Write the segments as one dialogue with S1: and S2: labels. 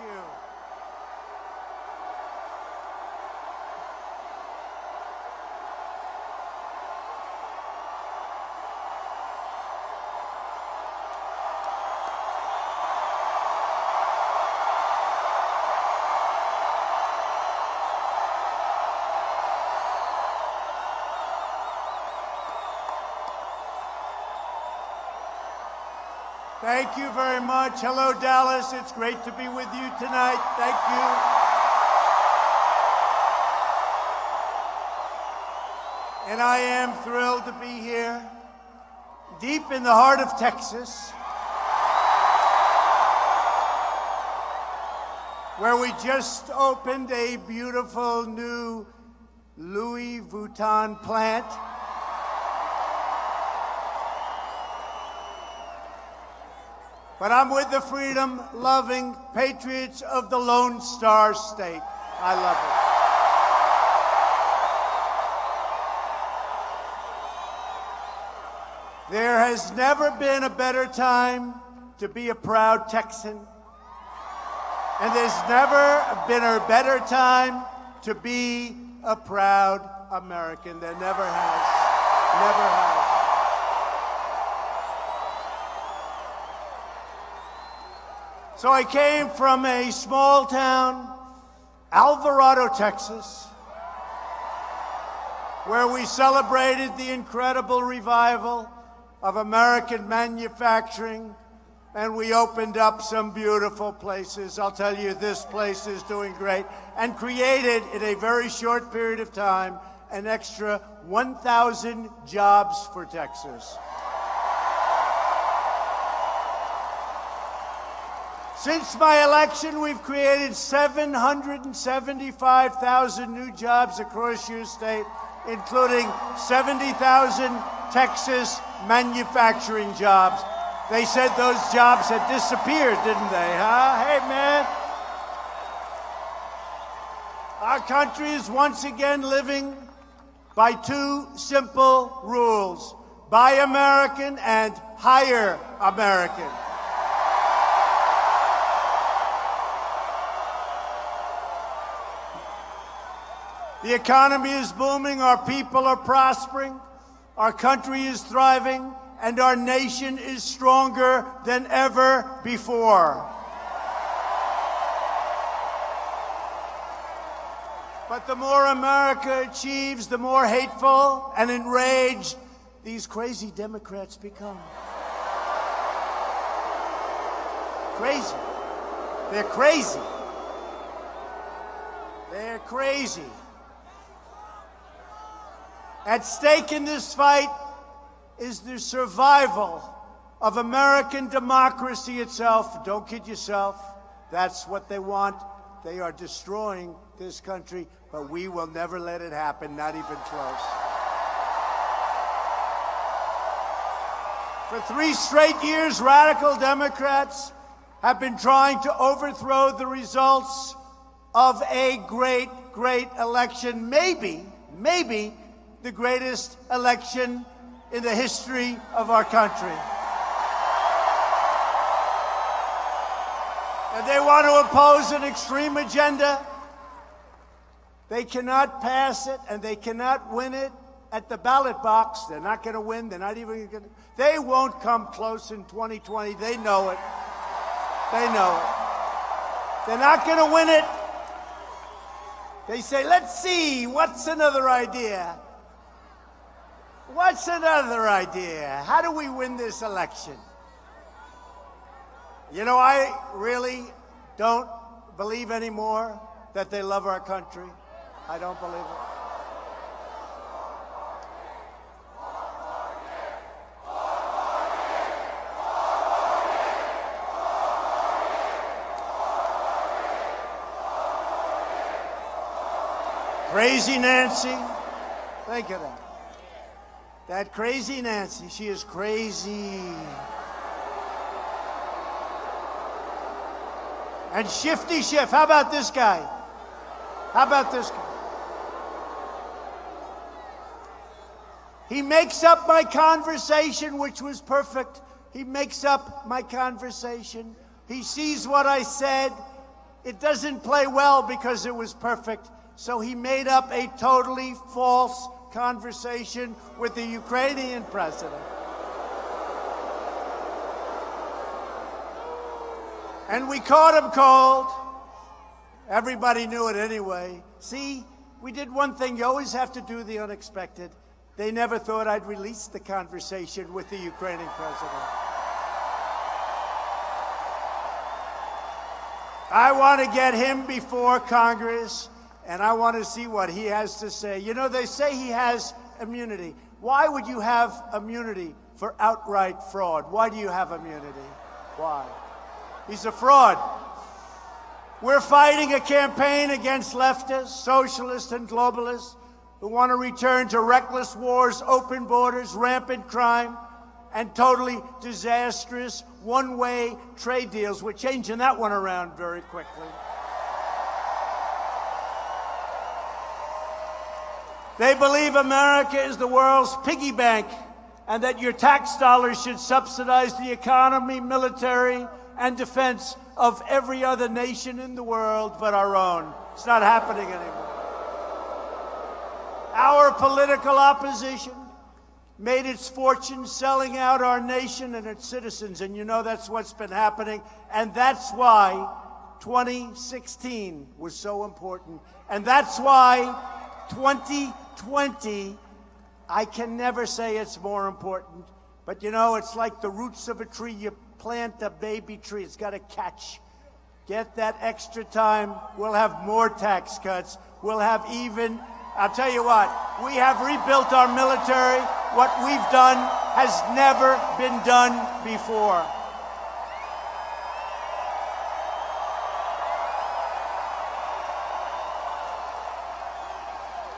S1: you. Thank you very much. Hello, Dallas. It's great to be with you tonight. Thank you. And I am thrilled to be here, deep in the heart of Texas, where we just opened a beautiful new Louis Vuitton plant. But I'm with the freedom-loving patriots of the Lone Star State. I love it. There has never been a better time to be a proud Texan. And there's never been a better time to be a proud American. There never has. Never has. So I came from a small town, Alvarado, Texas, where we celebrated the incredible revival of American manufacturing, and we opened up some beautiful places. I'll tell you, this place is doing great, and created, in a very short period of time, an extra 1,000 jobs for Texas. Since my election, we've created 775,000 new jobs across your state, including 70,000 Texas manufacturing jobs. They said those jobs had disappeared, didn't they, huh? Hey, man. Our country is once again living by two simple rules: buy American and hire American. The economy is booming, our people are prospering, our country is thriving, and our nation is stronger than ever before. But the more America achieves, the more hateful and enraged these crazy Democrats become. Crazy. They're crazy. They're crazy. At stake in this fight is the survival of American democracy itself. Don't kid yourself. That's what they want. They are destroying this country, but we will never let it happen, not even close. For 3 straight years, radical Democrats have been trying to overthrow the results of a great, great election. Maybe the greatest election in the history of our country. And they want to oppose an extreme agenda. They cannot pass it, and they cannot win it at the ballot box. They're not going to win. They're not even going to. They won't come close in 2020. They know it. They know it. They're not going to win it. They say, let's see, what's another idea? What's another idea? How do we win this election? You know, I really don't believe anymore that they love our country. I don't believe it. Crazy Nancy. Think of that. That crazy Nancy, she is crazy. And Shifty Schiff, how about this guy? How about this guy? He makes up my conversation, which was perfect. He makes up my conversation. He sees what I said, it doesn't play well because it was perfect. So he made up a totally false conversation with the Ukrainian president. And we caught him cold. Everybody knew it anyway. See, we did one thing. You always have to do the unexpected. They never thought I'd release the conversation with the Ukrainian president. I want to get him before Congress, and I want to see what he has to say. You know, they say he has immunity. Why would you have immunity for outright fraud? Why do you have immunity? Why? He's a fraud. We're fighting a campaign against leftists, socialists, and globalists who want to return to reckless wars, open borders, rampant crime, and totally disastrous one-way trade deals. We're changing that one around very quickly. They believe America is the world's piggy bank and that your tax dollars should subsidize the economy, military, and defense of every other nation in the world but our own. It's not happening anymore. Our political opposition made its fortune selling out our nation and its citizens, and you know that's what's been happening, and that's why 2016 was so important, and that's why 2020, I can never say it's more important, but you know, it's like the roots of a tree. You plant a baby tree, it's got to catch. Get that extra time. We'll have more tax cuts. We'll have even, I'll tell you what, we have rebuilt our military. What we've done has never been done before.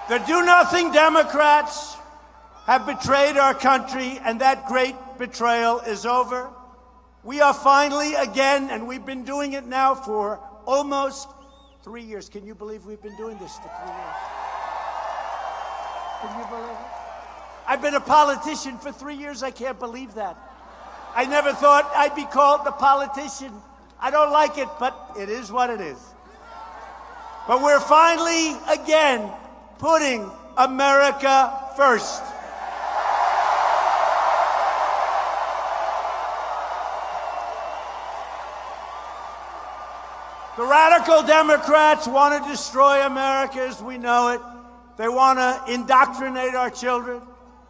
S1: The do-nothing Democrats have betrayed our country, and that great betrayal is over. We are finally, again, and we've been doing it now for almost 3 years. Can you believe we've been doing this for 3 years? Can you believe it? I've been a politician for 3 years. I can't believe that. I never thought I'd be called the politician. I don't like it, but it is what it is. But we're finally, again, putting America first. The radical Democrats want to destroy America as we know it. They want to indoctrinate our children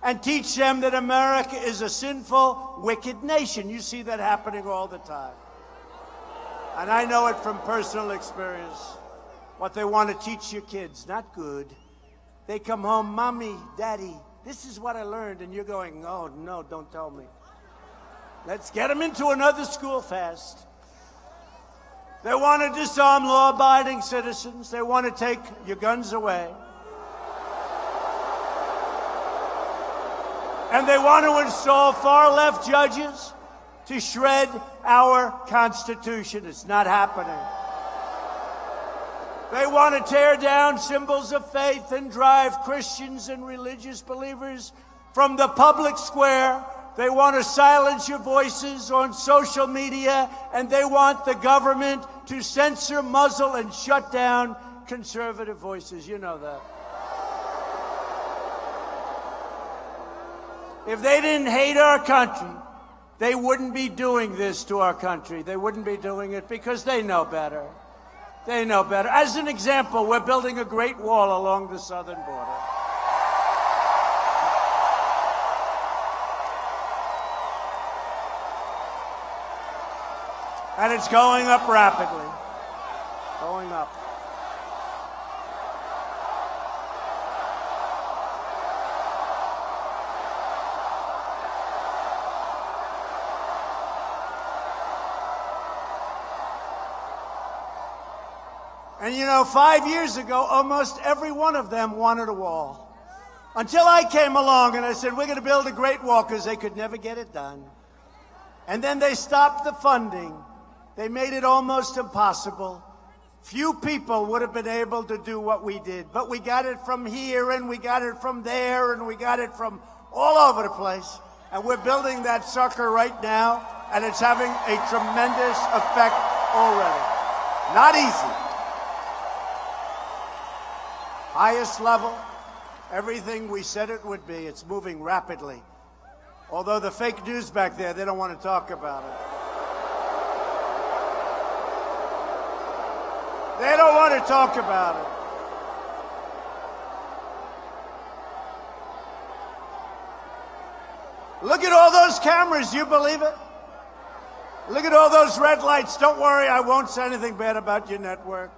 S1: and teach them that America is a sinful, wicked nation. You see that happening all the time. And I know it from personal experience. What they want to teach your kids, not good. They come home, Mommy, Daddy, this is what I learned. And you're going, oh, no, don't tell me. Let's get them into another school fast. They want to disarm law-abiding citizens. They want to take your guns away. And they want to install far-left judges to shred our Constitution. It's not happening. They want to tear down symbols of faith and drive Christians and religious believers from the public square. They want to silence your voices on social media, and they want the government to censor, muzzle, and shut down conservative voices. You know that. If they didn't hate our country, they wouldn't be doing this to our country. They wouldn't be doing it because they know better. They know better. As an example, we're building a great wall along the southern border. And it's going up rapidly. Going up. And you know, 5 years ago, almost every one of them wanted a wall. Until I came along and I said, we're going to build a great wall, because they could never get it done. And then they stopped the funding. They made it almost impossible. Few people would have been able to do what we did. But we got it from here, and we got it from there, and we got it from all over the place. And we're building that sucker right now, and it's having a tremendous effect already. Not easy. Highest level, everything we said it would be. It's moving rapidly. Although the fake news back there, they don't want to talk about it. They don't want to talk about it. Look at all those cameras, you believe it? Look at all those red lights. Don't worry, I won't say anything bad about your network.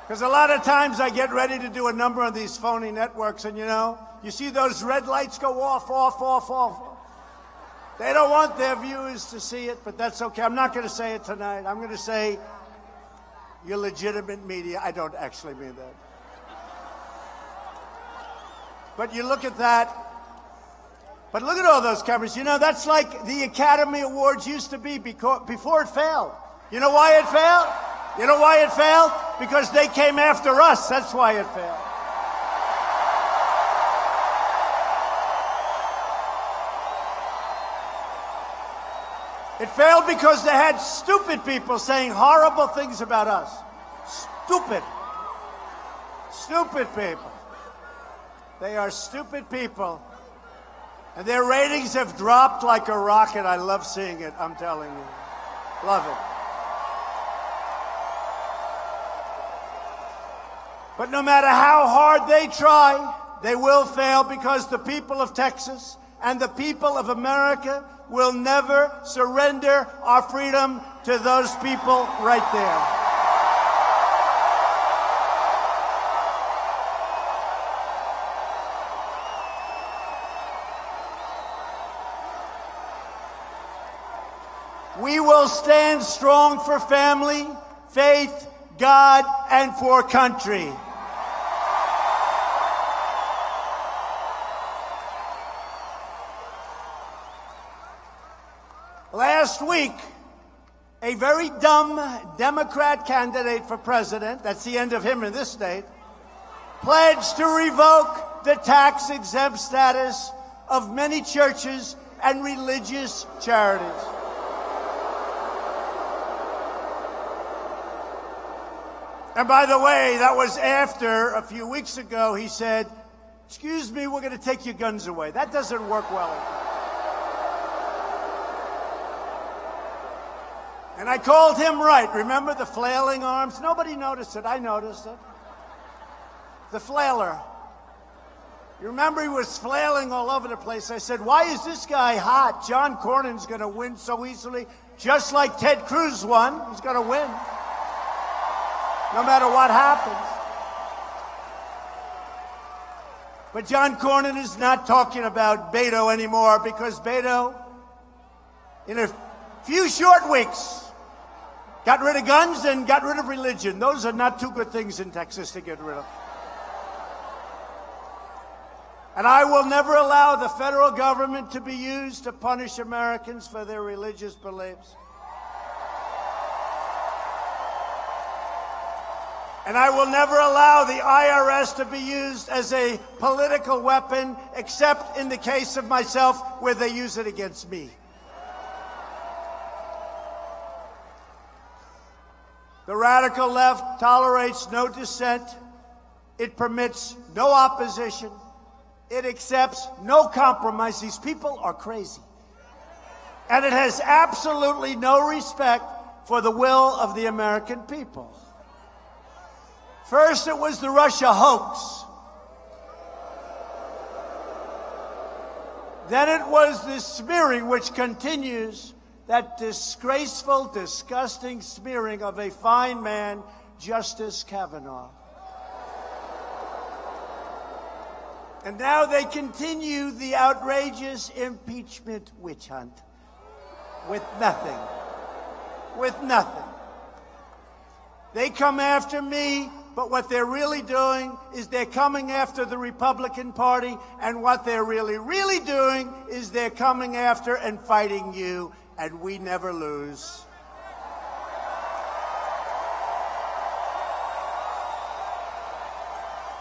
S1: Because a lot of times I get ready to do a number of these phony networks, and you see those red lights go off. They don't want their viewers to see it, but that's okay. I'm not going to say it tonight. I'm going to say you're legitimate media. I don't actually mean that. But you look at that. But look at all those cameras. That's like the Academy Awards used to be before it failed. You know why it failed? You know why it failed? Because they came after us. That's why it failed. It failed because they had stupid people saying horrible things about us. Stupid. Stupid people. They are stupid people. And their ratings have dropped like a rocket. I love seeing it, I'm telling you. Love it. But no matter how hard they try, they will fail, because the people of Texas and the people of America will never surrender our freedom to those people right there. We will stand strong for family, faith, God, and for country. Last week, a very dumb Democrat candidate for president, that's the end of him in this state, pledged to revoke the tax-exempt status of many churches and religious charities. And by the way, that was after, a few weeks ago, he said, "Excuse me, we're going to take your guns away." That doesn't work well. And I called him right. Remember the flailing arms? Nobody noticed it. I noticed it. The flailer. You remember he was flailing all over the place. I said, why is this guy hot? John Cornyn's going to win so easily. Just like Ted Cruz won. He's going to win. No matter what happens. But John Cornyn is not talking about Beto anymore, because Beto, in a few short weeks, got rid of guns and got rid of religion. Those are not two good things in Texas to get rid of. And I will never allow the federal government to be used to punish Americans for their religious beliefs. And I will never allow the IRS to be used as a political weapon, except in the case of myself, where they use it against me. The radical left tolerates no dissent. It permits no opposition. It accepts no compromise. These people are crazy. And it has absolutely no respect for the will of the American people. First, it was the Russia hoax. Then it was the smearing, which continues. That disgraceful, disgusting smearing of a fine man, Justice Kavanaugh. And now they continue the outrageous impeachment witch hunt with nothing. With nothing. They come after me, but what they're really doing is they're coming after the Republican Party, and what they're really doing is they're coming after and fighting you. And we never lose.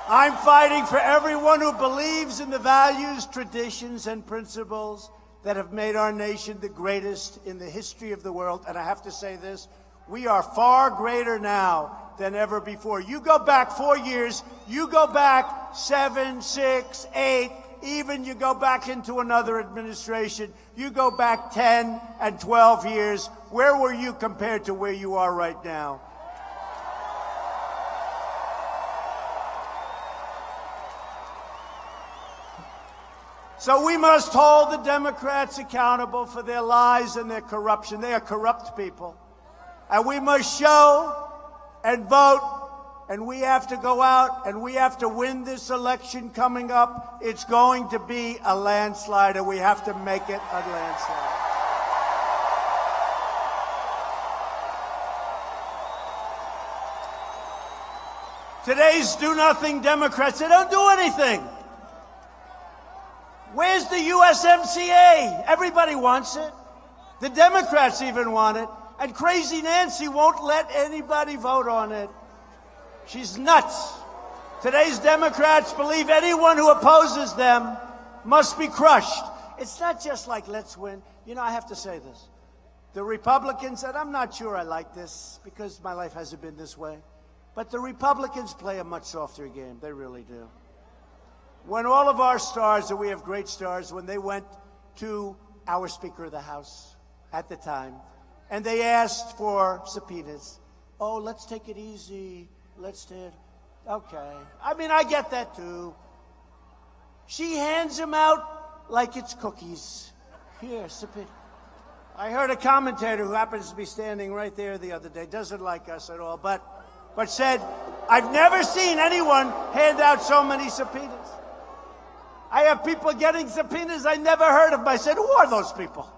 S1: I'm fighting for everyone who believes in the values, traditions, and principles that have made our nation the greatest in the history of the world. And I have to say this, We are far greater now than ever before. You go back 4 years, you go back 7, 6, 8, even you go back into another administration, you go back 10 and 12 years. Where were you compared to where you are right now? So we must hold the Democrats accountable for their lies and their corruption. They are corrupt people. And we must show and vote, and we have to go out and we have to win this election coming up. It's going to be a landslide, and we have to make it a landslide. Today's do-nothing Democrats, they don't do anything. Where's the USMCA? Everybody wants it. The Democrats even want it. And Crazy Nancy won't let anybody vote on it. She's nuts. Today's Democrats believe anyone who opposes them must be crushed. It's not just like, let's win. You know, I have to say this. The Republicans, and I'm not sure I like this because my life hasn't been this way, but the Republicans play a much softer game. They really do. When all of our stars, and we have great stars, when they went to our Speaker of the House at the time, and they asked for subpoenas, oh, let's take it easy, let's do it. Okay. I mean, I get that too. She hands them out like it's cookies. Here, subpoena. I heard a commentator who happens to be standing right there the other day, doesn't like us at all, but said, I've never seen anyone hand out so many subpoenas. I have people getting subpoenas I never heard of. I said, who are those people?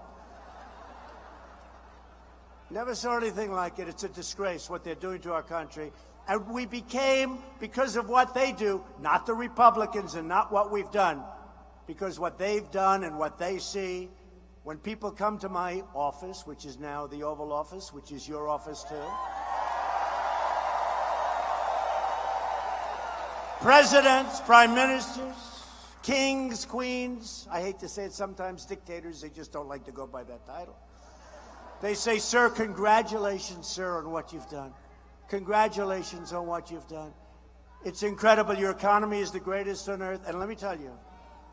S1: Never saw anything like it. It's a disgrace what they're doing to our country. And we became, because of what they do, not the Republicans and not what we've done, because what they've done and what they see, when people come to my office, which is now the Oval Office, which is your office too, presidents, prime ministers, kings, queens, I hate to say it sometimes, dictators, they just don't like to go by that title. They say, sir, congratulations, sir, on what you've done. Congratulations on what you've done. It's incredible. Your economy is the greatest on earth. And let me tell you,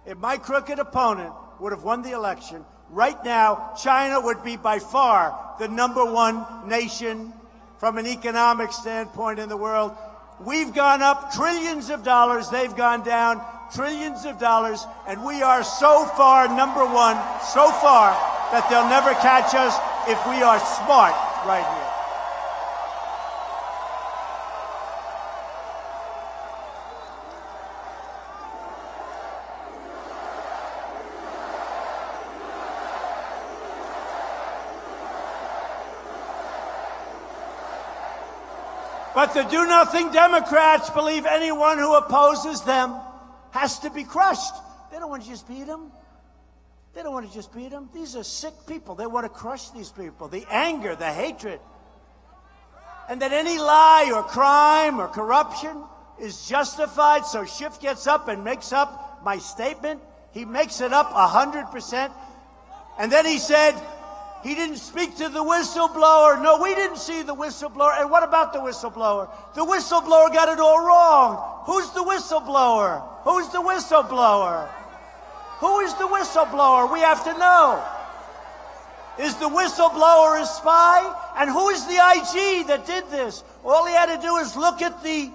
S1: if my crooked opponent would have won the election, right now, China would be by far the #1 nation from an economic standpoint in the world. We've gone up trillions of dollars. They've gone down trillions of dollars. And we are so far #1, so far, that they'll never catch us if we are smart right here. But the do-nothing Democrats believe anyone who opposes them has to be crushed. They don't want to just beat them. They don't want to just beat them. These are sick people. They want to crush these people. The anger, the hatred. And that any lie or crime or corruption is justified. So Schiff gets up and makes up my statement. He makes it up 100%. And then he said, he didn't speak to the whistleblower. No, we didn't see the whistleblower. And what about the whistleblower? The whistleblower got it all wrong. Who's the whistleblower? Who's the whistleblower? Who is the whistleblower? We have to know. Is the whistleblower a spy? And who is the IG that did this? All he had to do is look at the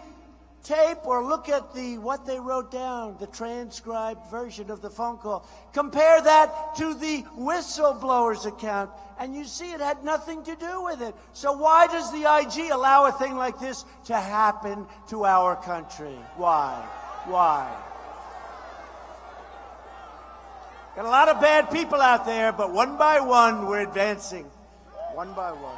S1: tape or look at what they wrote down, the transcribed version of the phone call. Compare that to the whistleblower's account, and you see it had nothing to do with it. So why does the IG allow a thing like this to happen to our country? Why? Why? Got a lot of bad people out there, but one by one, we're advancing. One by one.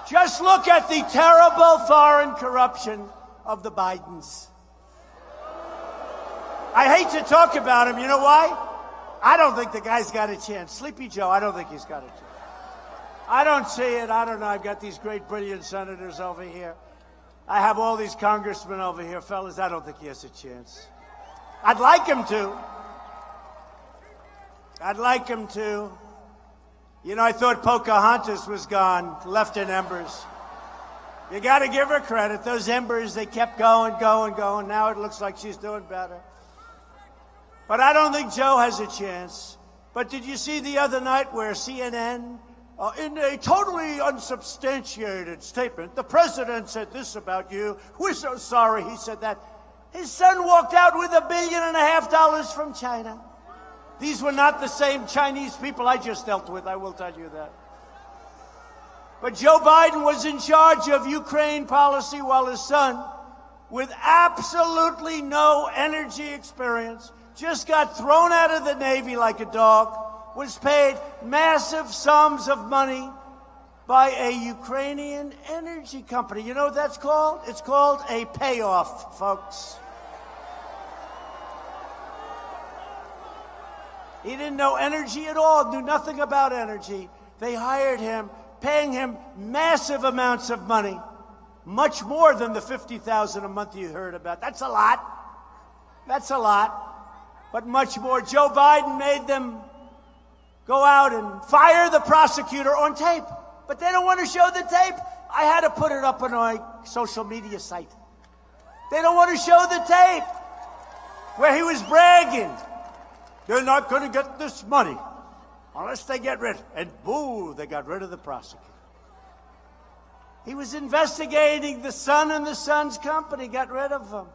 S1: Just look at the terrible foreign corruption of the Bidens. I hate to talk about him. You know why? I don't think the guy's got a chance. Sleepy Joe, I don't think he's got a chance. I don't see it. I don't know. I've got these great, brilliant senators over here. I have all these congressmen over here. Fellas, I don't think he has a chance. I'd like him to. I'd like him to. You know, I thought Pocahontas was gone, left in embers. You got to give her credit. Those embers, they kept going. Now it looks like she's doing better. But I don't think Joe has a chance. But did you see the other night where CNN, in a totally unsubstantiated statement, the president said this about you. We're so sorry he said that. His son walked out with $1.5 billion from China. These were not the same Chinese people I just dealt with, I will tell you that. But Joe Biden was in charge of Ukraine policy while his son, with absolutely no energy experience, just got thrown out of the Navy like a dog, was paid massive sums of money by a Ukrainian energy company. You know what that's called? It's called a payoff, folks. He didn't know energy at all, knew nothing about energy. They hired him, paying him massive amounts of money, much more than the $50,000 a month you heard about. That's a lot. That's a lot, but much more. Joe Biden made them go out and fire the prosecutor on tape, but they don't want to show the tape. I had to put it up on my social media site. They don't want to show the tape where he was bragging. They're not going to get this money unless they get rid. And boo, they got rid of the prosecutor. He was investigating the son and the son's company, got rid of him.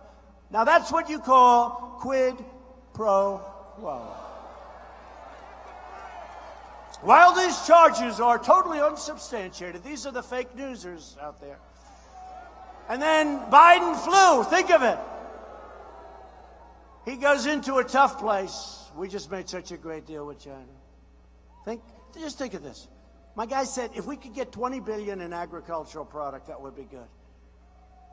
S1: Now that's what you call quid pro quo. While these charges are totally unsubstantiated, these are the fake newsers out there. And then Biden flew, think of it. He goes into a tough place. We just made such a great deal with China. Just think of this. My guy said, if we could get $20 billion in agricultural product, that would be good.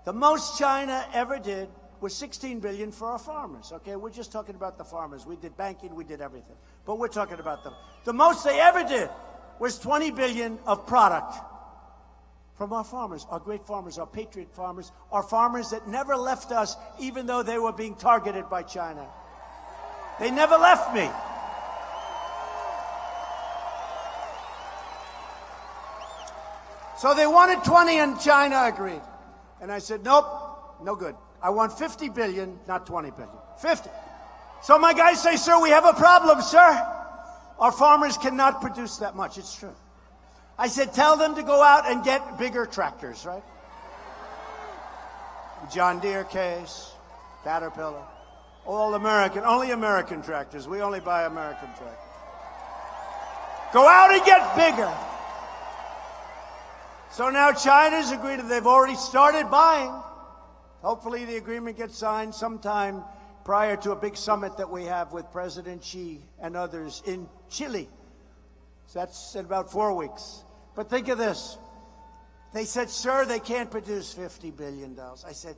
S1: The most China ever did was $16 billion for our farmers. Okay, we're just talking about the farmers. We did banking, we did everything. But we're talking about them. The most they ever did was $20 billion of product from our farmers, our great farmers, our patriot farmers, our farmers that never left us even though they were being targeted by China. They never left me. So they wanted 20 and China agreed. And I said, nope, no good. I want 50 billion, not 20 billion. 50. So my guys say, sir, we have a problem, sir. Our farmers cannot produce that much. It's true. I said, tell them to go out and get bigger tractors, right? John Deere case, Caterpillar, all American, only American tractors. We only buy American tractors. Go out and get bigger. So now China's agreed, they've already started buying. Hopefully the agreement gets signed sometime prior to a big summit that we have with President Xi and others in Chile. So that's in about 4 weeks. But think of this. They said, sir, they can't produce $50 billion. I said,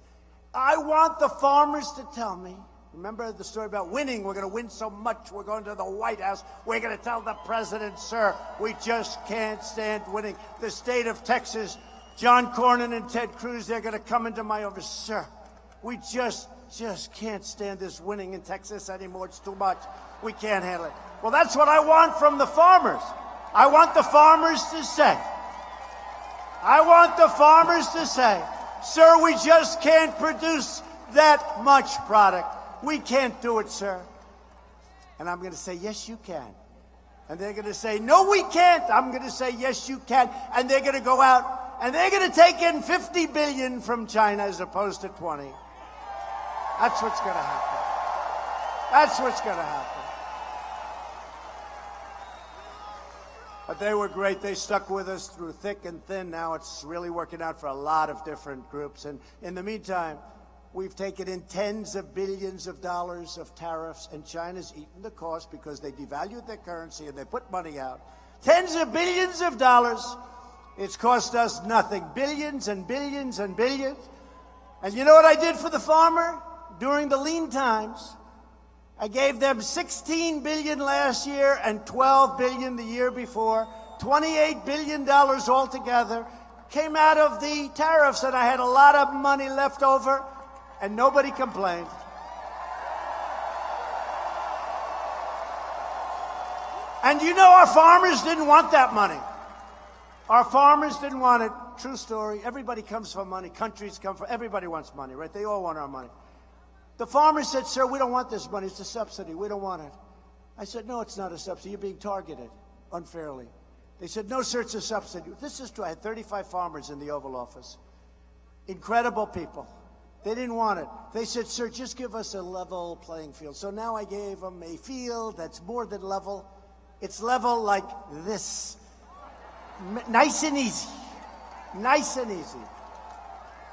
S1: I want the farmers to tell me. Remember the story about winning? We're going to win so much. We're going to the White House. We're going to tell the president, sir, we just can't stand winning. The state of Texas, John Cornyn and Ted Cruz, they're going to come into my office. Sir, we just can't stand this winning in Texas anymore. It's too much. We can't handle it. Well, that's what I want from the farmers. I want the farmers to say, sir, we just can't produce that much product. We can't do it, sir. And I'm going to say, yes, you can. And they're going to say, no, we can't. I'm going to say, yes, you can. And they're going to go out and they're going to take in 50 billion from China as opposed to 20. That's what's going to happen. That's what's going to happen. But they were great. They stuck with us through thick and thin. Now it's really working out for a lot of different groups. And in the meantime, we've taken in tens of billions of dollars of tariffs, and China's eaten the cost because they devalued their currency and they put money out. Tens of billions of dollars. It's cost us nothing. Billions and billions and billions. And you know what I did for the farmer during the lean times? I gave them $16 billion last year and $12 billion the year before. $28 billion altogether came out of the tariffs, and I had a lot of money left over, and nobody complained. And you know our farmers didn't want that money. Our farmers didn't want it. True story. Everybody comes for money. Countries come for, everybody wants money, right? They all want our money. The farmers said, sir, we don't want this money. It's a subsidy. We don't want it. I said, no, it's not a subsidy. You're being targeted unfairly. They said, no, sir, it's a subsidy. This is true. I had 35 farmers in the Oval Office. Incredible people. They didn't want it. They said, sir, just give us a level playing field. So now I gave them a field that's more than level. It's level like this. Nice and easy. Nice and easy.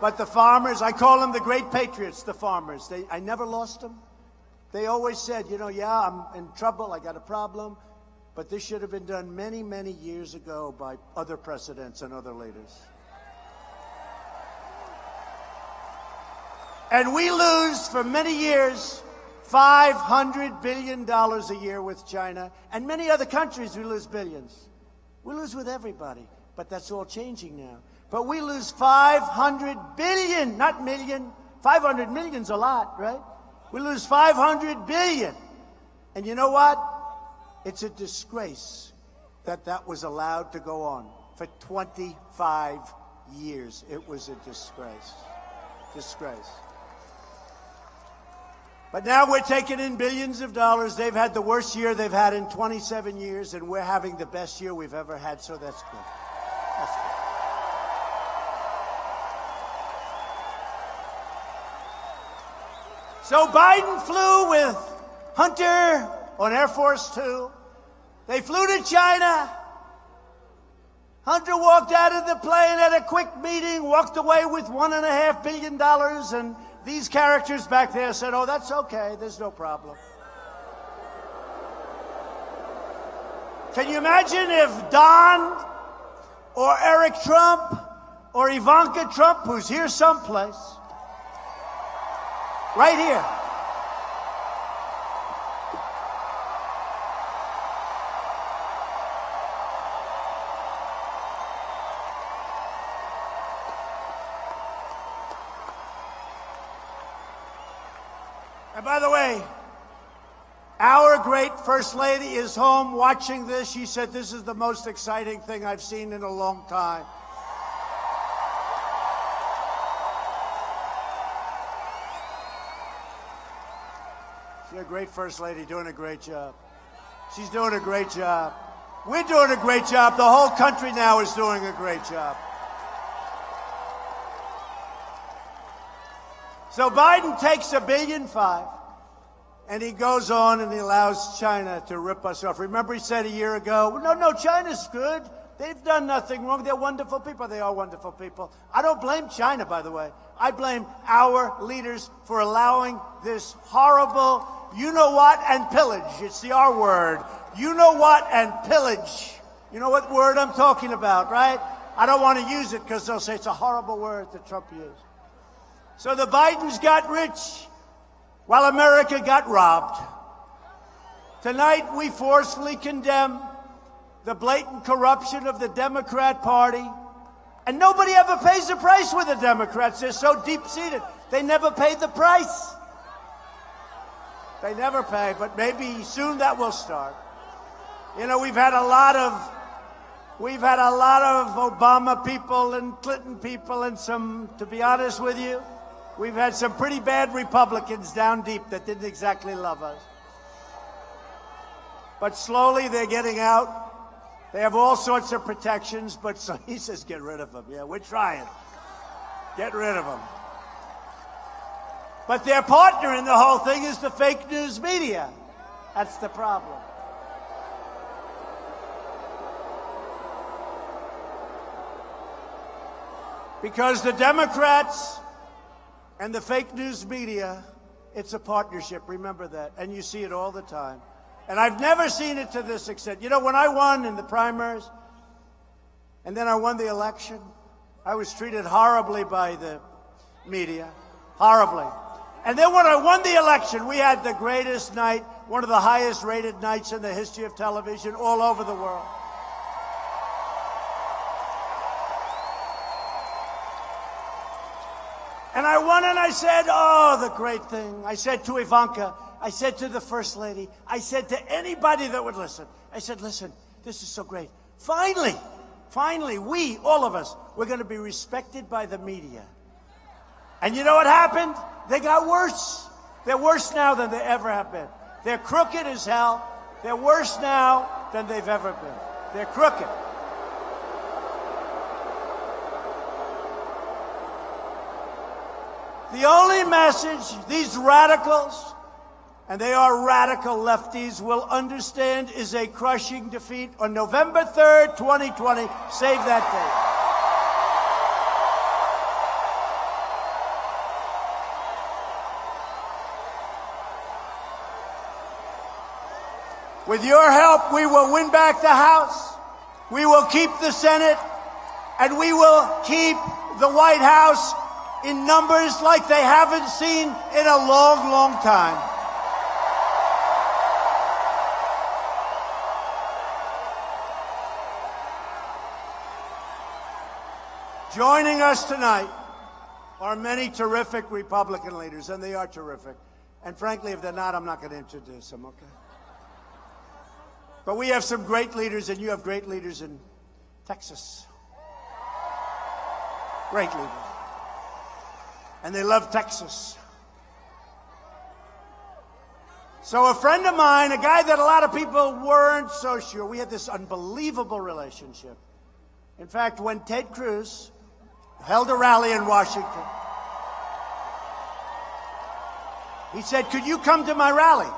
S1: But the farmers, I call them the great patriots, the farmers. I never lost them. They always said, you know, yeah, I'm in trouble, I got a problem, but this should have been done many, many years ago by other presidents and other leaders. And we lose, for many years, $500 billion a year with China. And many other countries, we lose billions. We lose with everybody, but that's all changing now. But we lose 500 billion, not million. 500 million's a lot, right? We lose 500 billion. And you know what? It's a disgrace that that was allowed to go on for 25 years. It was a disgrace. Disgrace. But now we're taking in billions of dollars. They've had the worst year they've had in 27 years, and we're having the best year we've ever had, so that's good. That's good. So Biden flew with Hunter on Air Force Two. They flew to China. Hunter walked out of the plane, had a quick meeting, walked away with $1.5 billion, and these characters back there said, oh, that's okay, there's no problem. Can you imagine if Don or Eric Trump or Ivanka Trump, who's here someplace, right here, and by the way, our great First Lady is home watching this. She said, this is the most exciting thing I've seen in a long time. She's a great First Lady, doing a great job. She's doing a great job. We're doing a great job. The whole country now is doing a great job. So Biden takes $1.5 billion, and he goes on and he allows China to rip us off. Remember he said a year ago, no, China's good. They've done nothing wrong. They're wonderful people. They are wonderful people. I don't blame China, by the way. I blame our leaders for allowing this horrible you-know-what and pillage. It's the R word. You-know-what and pillage. You know what word I'm talking about, right? I don't want to use it because they'll say it's a horrible word that Trump used. So the Bidens got rich while America got robbed. Tonight, we forcefully condemn the blatant corruption of the Democrat Party. And nobody ever pays the price with the Democrats. They're so deep-seated. They never pay the price. They never pay, but maybe soon that will start. You know, we've had a lot of Obama people and Clinton people and some, to be honest with you, we've had some pretty bad Republicans down deep that didn't exactly love us. But slowly they're getting out. They have all sorts of protections, but so he says, get rid of them. Yeah, we're trying. Get rid of them. But their partner in the whole thing is the fake news media. That's the problem. Because the Democrats and the fake news media, it's a partnership. Remember that. And you see it all the time. And I've never seen it to this extent. You know, when I won in the primaries, and then I won the election, I was treated horribly by the media. Horribly. And then when I won the election, we had the greatest night, one of the highest rated nights in the history of television all over the world. And I won and I said, oh, the great thing. I said to Ivanka, I said to the First Lady, I said to anybody that would listen, I said, listen, this is so great. Finally, we, all of us, we're going to be respected by the media. And you know what happened? They got worse. They're worse now than they ever have been. They're crooked as hell. They're worse now than they've ever been. They're crooked. The only message these radicals, and they are radical lefties, will understand is a crushing defeat on November 3rd, 2020. Save that date. With your help, we will win back the House, we will keep the Senate, and we will keep the White House in numbers like they haven't seen in a long, long time. Joining us tonight are many terrific Republican leaders, and they are terrific. And frankly, if they're not, I'm not going to introduce them, okay? But we have some great leaders, and you have great leaders in Texas. Great leaders. And they love Texas. So a friend of mine, a guy that a lot of people weren't so sure, we had this unbelievable relationship. In fact, when Ted Cruz held a rally in Washington, he said, could you come to my rally?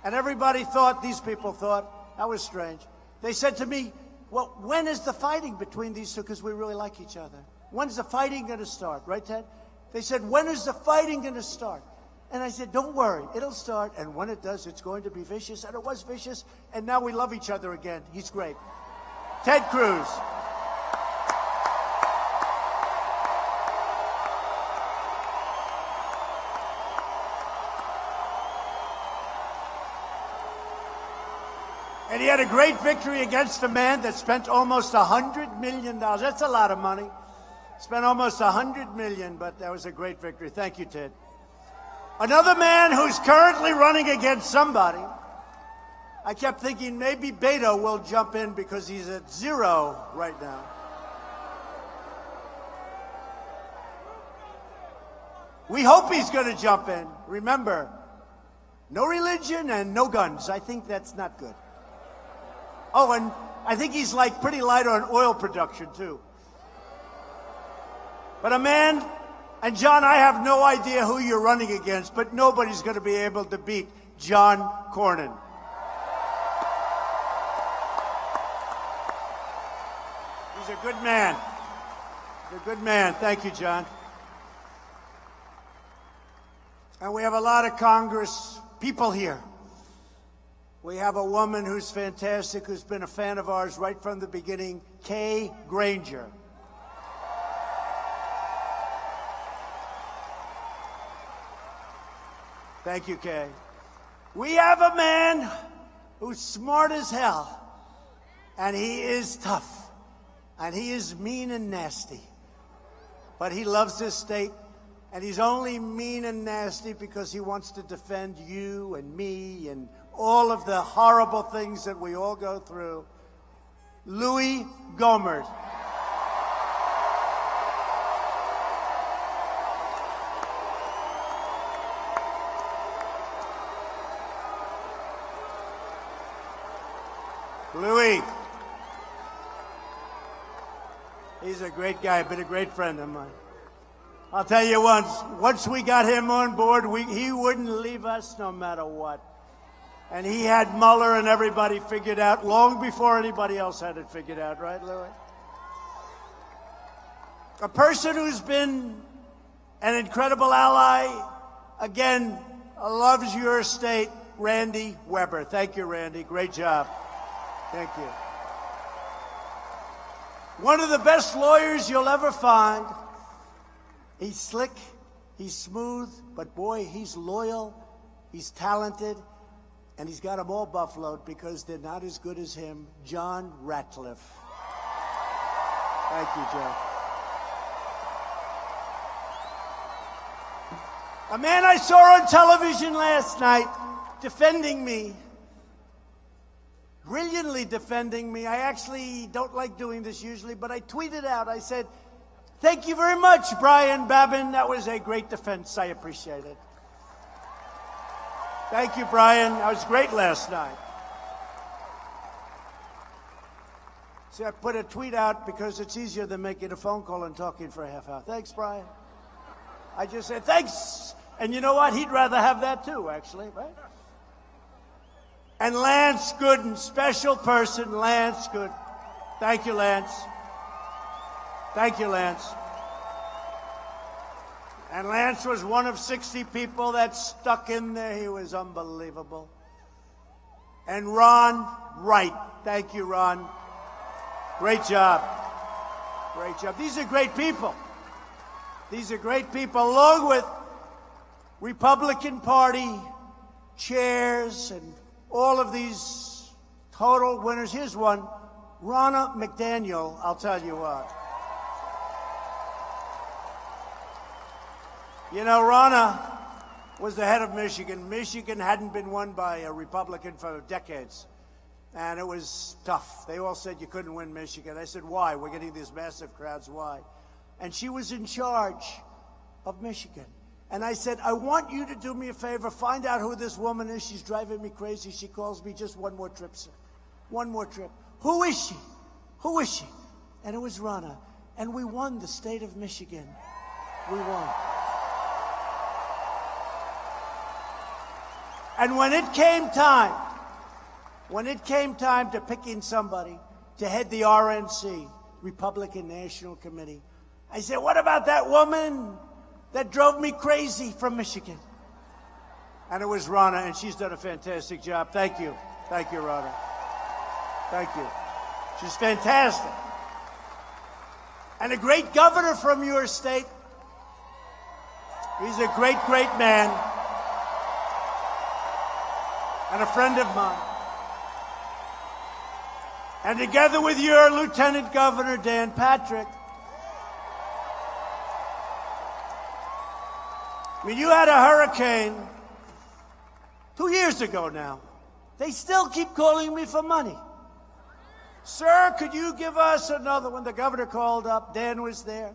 S1: And everybody thought, these people thought, that was strange. They said to me, well, when is the fighting between these two? Because we really like each other. When's the fighting going to start? Right, Ted? They said, when is the fighting going to start? And I said, don't worry, it'll start. And when it does, it's going to be vicious. And it was vicious. And now we love each other again. He's great. Ted Cruz. And he had a great victory against a man that spent almost $100 million. That's a lot of money. Spent almost $100 million, but that was a great victory. Thank you, Ted. Another man who's currently running against somebody. I kept thinking maybe Beto will jump in because he's at 0 right now. We hope he's going to jump in. Remember, no religion and no guns. I think that's not good. Oh, and I think he's like pretty light on oil production, too. But a man, and John, I have no idea who you're running against, but nobody's going to be able to beat John Cornyn. He's a good man. He's a good man. Thank you, John. And we have a lot of Congress people here. We have a woman who's fantastic, who's been a fan of ours right from the beginning, Kay Granger. Thank you, Kay. We have a man who's smart as hell, and he is tough, and he is mean and nasty, but he loves this state, and he's only mean and nasty because he wants to defend you and me and all of the horrible things that we all go through. Louis Gohmert. Louis. He's a great guy, been a great friend of mine. I'll tell you once we got him on board, he wouldn't leave us no matter what. And he had Mueller and everybody figured out long before anybody else had it figured out, right, Louis? A person who's been an incredible ally, again, loves your state, Randy Weber. Thank you, Randy. Great job. Thank you. One of the best lawyers you'll ever find. He's slick, he's smooth, but boy, he's loyal, he's talented, and he's got them all buffaloed because they're not as good as him, John Ratcliffe. Thank you, John. A man I saw on television last night defending me, brilliantly defending me. I actually don't like doing this usually, but I tweeted out, I said, "Thank you very much, Brian Babin. That was a great defense. I appreciate it." Thank you, Brian. That was great last night. See, I put a tweet out because it's easier than making a phone call and talking for a half hour. Thanks, Brian. I just said, thanks. And you know what? He'd rather have that too, actually, right? And Lance Gooden, special person, Lance Gooden. Thank you, Lance. Thank you, Lance. And Lance was one of 60 people that stuck in there. He was unbelievable. And Ron Wright. Thank you, Ron. Great job. Great job. These are great people. These are great people, along with Republican Party chairs and all of these total winners. Here's one, Ronna McDaniel. I'll tell you what. You know, Ronna was the head of Michigan. Michigan hadn't been won by a Republican for decades. And it was tough. They all said you couldn't win Michigan. I said, why? We're getting these massive crowds. Why? And she was in charge of Michigan. And I said, I want you to do me a favor. Find out who this woman is. She's driving me crazy. She calls me. Just one more trip, sir. One more trip. Who is she? Who is she? And it was Ronna. And we won the state of Michigan. We won. And when it came time to picking somebody to head the RNC, Republican National Committee, I said, what about that woman that drove me crazy from Michigan? And it was Ronna, and she's done a fantastic job. Thank you. Thank you, Ronna. Thank you. She's fantastic. And a great governor from your state. He's a great, great man. And a friend of mine. And together with your Lieutenant Governor, Dan Patrick, I mean, you had a hurricane 2 years ago now. They still keep calling me for money. Sir, could you give us another one? The governor called up. Dan was there.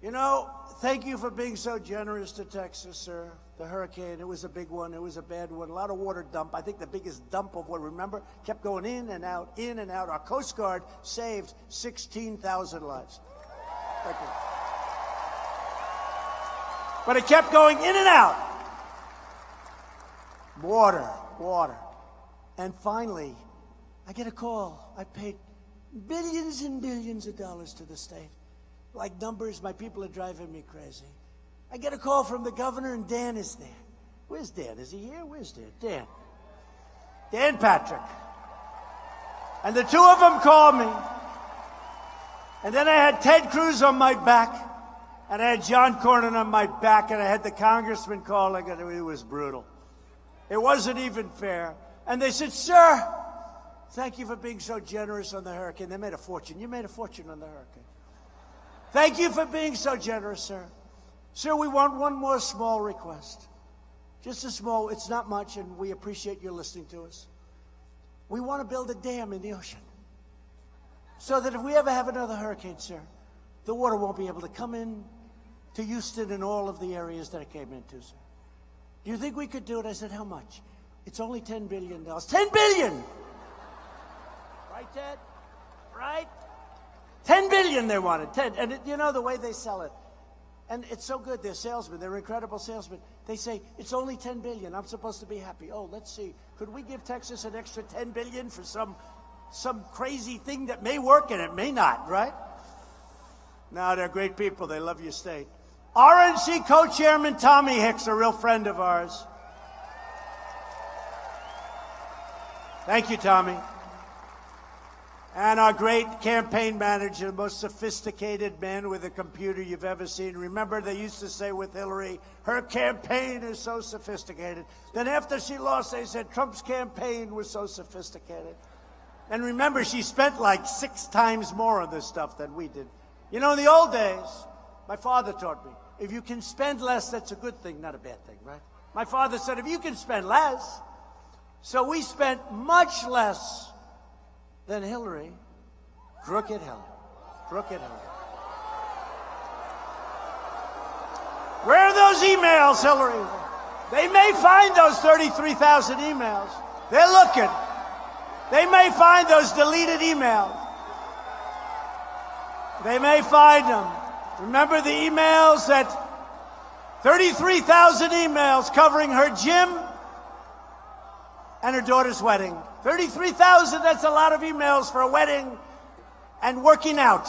S1: You know, thank you for being so generous to Texas, sir. The hurricane, it was a big one. It was a bad one. A lot of water dump. I think the biggest dump of what, remember, kept going in and out, in and out. Our Coast Guard saved 16,000 lives. Thank you. But it kept going in and out. Water, water. And finally, I get a call. I paid billions and billions of dollars to the state. Like numbers, my people are driving me crazy. I get a call from the governor, and Dan is there. Where's Dan? Is he here? Where's Dan? Dan. Dan Patrick. And the two of them called me. And then I had Ted Cruz on my back, and I had John Cornyn on my back, and I had the congressman calling, and it was brutal. It wasn't even fair. And they said, sir, thank you for being so generous on the hurricane. They made a fortune. You made a fortune on the hurricane. Thank you for being so generous, sir. Sir, we want one more small request. Just a small, it's not much, and we appreciate you listening to us. We want to build a dam in the ocean so that if we ever have another hurricane, sir, the water won't be able to come in to Houston and all of the areas that it came into, sir. Do you think we could do it? I said, how much? It's only $10 billion. $10 billion! Right, Ted? Right? $10 billion they wanted. 10. And you know the way they sell it. And it's so good. They're salesmen. They're incredible salesmen. They say, it's only $10 billion. I'm supposed to be happy. Oh, let's see. Could we give Texas an extra $10 billion for some crazy thing that may work and it may not, right? No, they're great people. They love your state. RNC co-chairman Tommy Hicks, a real friend of ours. Thank you, Tommy. And our great campaign manager, the most sophisticated man with a computer you've ever seen. Remember, they used to say with Hillary, her campaign is so sophisticated. Then after she lost, they said Trump's campaign was so sophisticated. And remember, she spent like 6 times more on this stuff than we did. You know, in the old days, my father taught me, if you can spend less, that's a good thing, not a bad thing, right? My father said, if you can spend less. So we spent much less than Hillary. Crooked Hillary. Crooked Hillary. Where are those emails, Hillary? They may find those 33,000 emails. They're looking. They may find those deleted emails. They may find them. Remember the emails that 33,000 emails covering her gym and her daughter's wedding. 33,000, that's a lot of emails for a wedding and working out.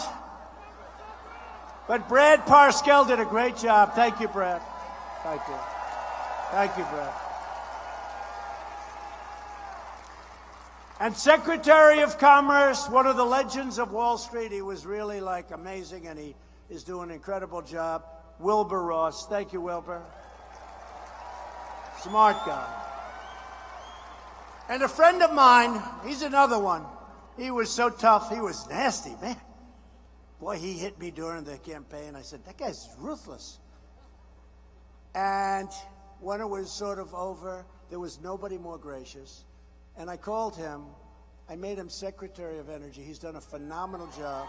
S1: But Brad Parscale did a great job. Thank you, Brad. Thank you. Thank you, Brad. And Secretary of Commerce, one of the legends of Wall Street, he was really like amazing, and he is doing an incredible job. Wilbur Ross. Thank you, Wilbur. Smart guy. And a friend of mine, he's another one. He was so tough. He was nasty, man. Boy, he hit me during the campaign. I said, that guy's ruthless. And when it was sort of over, there was nobody more gracious. And I called him. I made him Secretary of Energy. He's done a phenomenal job.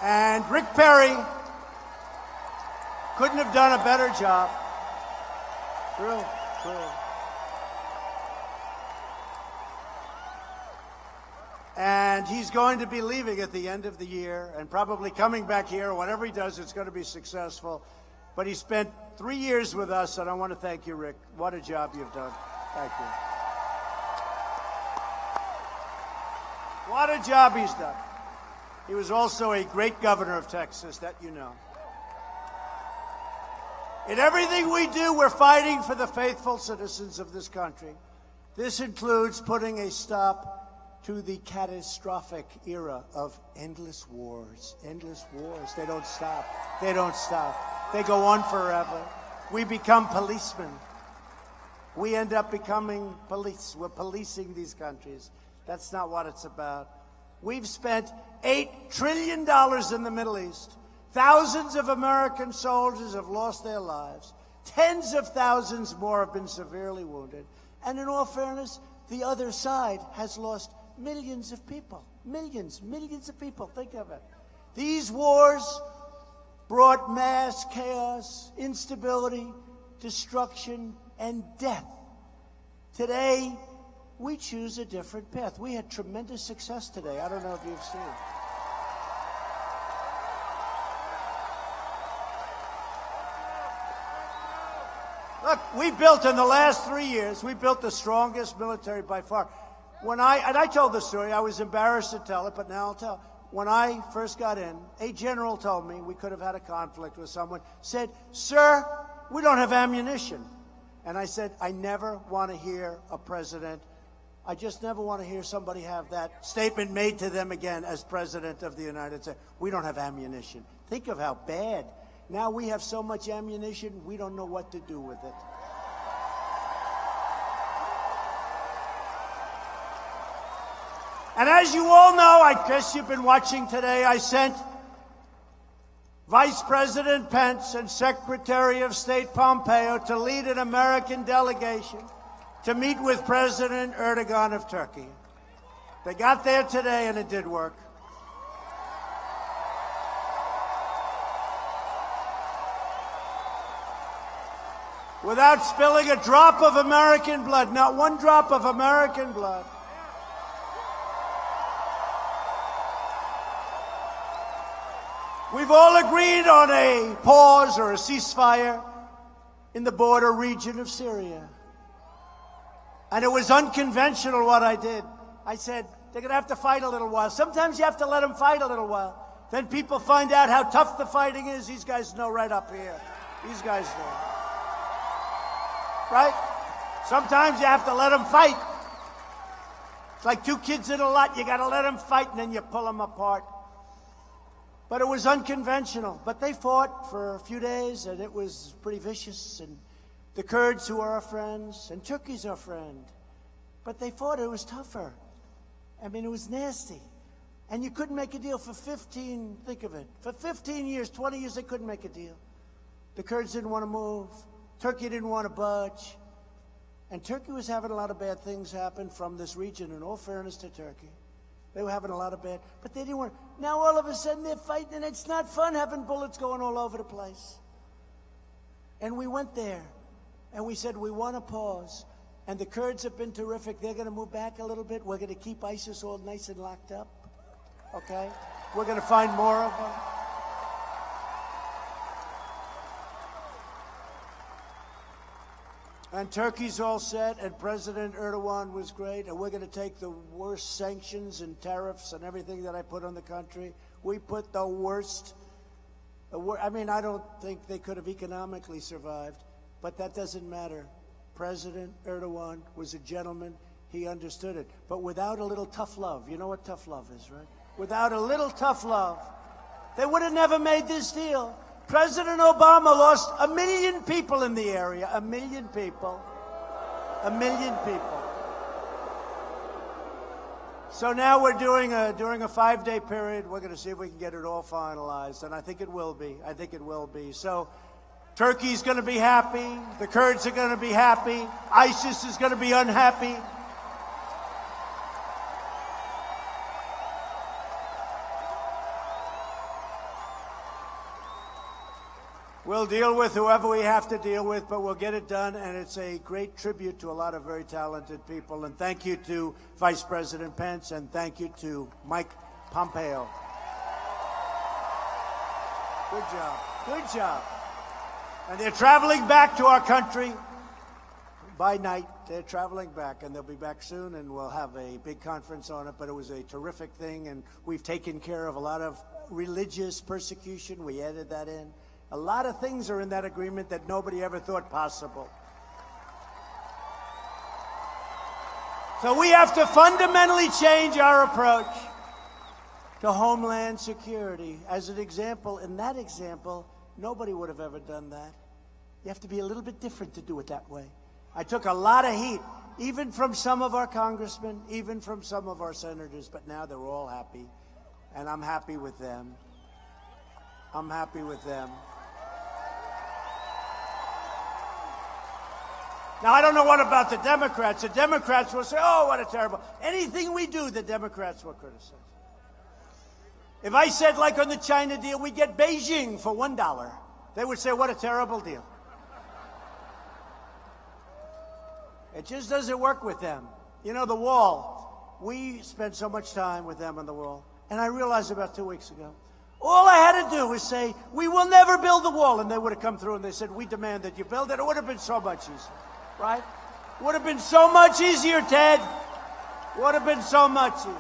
S1: And Rick Perry couldn't have done a better job. True. And he's going to be leaving at the end of the year and probably coming back here. Whatever he does, it's going to be successful. But he spent 3 years with us, and I want to thank you, Rick. What a job you've done. Thank you. What a job he's done. He was also a great governor of Texas, that you know. In everything we do, we're fighting for the faithful citizens of this country. This includes putting a stop to the catastrophic era of endless wars. Endless wars. They don't stop. They don't stop. They go on forever. We become policemen. We end up becoming police. We're policing these countries. That's not what it's about. We've spent $8 trillion in the Middle East. Thousands of American soldiers have lost their lives. Tens of thousands more have been severely wounded. And in all fairness, the other side has lost millions of people. Millions of people. Think of it. These wars brought mass chaos, instability, destruction, and death. Today, we choose a different path. We had tremendous success today. I don't know if you've seen. Look, we built in the last 3 years, we built the strongest military by far. And I told the story, I was embarrassed to tell it, but now I'll tell. When I first got in, a general told me we could have had a conflict with someone, said, "Sir, we don't have ammunition." And I said, I never want to hear a president, I just never want to hear somebody have that statement made to them again as President of the United States. We don't have ammunition. Think of how bad. Now we have so much ammunition, we don't know what to do with it. And as you all know, I guess you've been watching today, I sent Vice President Pence and Secretary of State Pompeo to lead an American delegation to meet with President Erdogan of Turkey. They got there today and it did work. Without spilling a drop of American blood, not one drop of American blood. We've all agreed on a pause or a ceasefire in the border region of Syria. And it was unconventional what I did. I said, they're going to have to fight a little while. Sometimes you have to let them fight a little while. Then people find out how tough the fighting is. These guys know right up here. These guys know. Right? Sometimes you have to let them fight. It's like two kids in a lot. You got to let them fight, and then you pull them apart. But it was unconventional. But they fought for a few days, and it was pretty vicious. And the Kurds, who are our friends, and Turkey's our friend. But they fought. It was tougher. I mean, it was nasty. And you couldn't make a deal for 15, think of it, for 15 years, 20 years, they couldn't make a deal. The Kurds didn't want to move. Turkey didn't want to budge. And Turkey was having a lot of bad things happen from this region, in all fairness to Turkey. They were having a lot of bad, but they didn't want. Now all of a sudden they're fighting, and it's not fun having bullets going all over the place. And we went there, and we said, we want to pause. And the Kurds have been terrific. They're going to move back a little bit. We're going to keep ISIS all nice and locked up, okay? We're going to find more of them. And Turkey's all set, and President Erdogan was great, and we're going to take the worst sanctions and tariffs and everything that I put on the country. We put the worst. I mean, I don't think they could have economically survived, but that doesn't matter. President Erdogan was a gentleman. He understood it. But without a little tough love, you know what tough love is, right? Without a little tough love, they would have never made this deal. President Obama lost 1 million people in the area. 1 million people. 1 million people. So now we're during a 5-day period, we're going to see if we can get it all finalized. And I think it will be. I think it will be. So Turkey's going to be happy. The Kurds are going to be happy. ISIS is going to be unhappy. We'll deal with whoever we have to deal with, but we'll get it done, and it's a great tribute to a lot of very talented people. And thank you to Vice President Pence, and thank you to Mike Pompeo. Good job. Good job. And they're traveling back to our country by night. They're traveling back, and they'll be back soon, and we'll have a big conference on it. But it was a terrific thing, and we've taken care of a lot of religious persecution. We added that in. A lot of things are in that agreement that nobody ever thought possible. So we have to fundamentally change our approach to homeland security. As an example, in that example, nobody would have ever done that. You have to be a little bit different to do it that way. I took a lot of heat, even from some of our congressmen, even from some of our senators, but now they're all happy, and I'm happy with them. I'm happy with them. Now, I don't know what about the Democrats. The Democrats will say, oh, what a terrible. Anything we do, the Democrats will criticize. If I said, like on the China deal, we get Beijing for $1, they would say, what a terrible deal. It just doesn't work with them. You know, the wall, we spent so much time with them on the wall. And I realized about 2 weeks ago, all I had to do was say, we will never build the wall. And they would have come through and they said, we demand that you build it. It would have been so much easier. Right? Would have been so much easier, Ted. Would have been so much easier.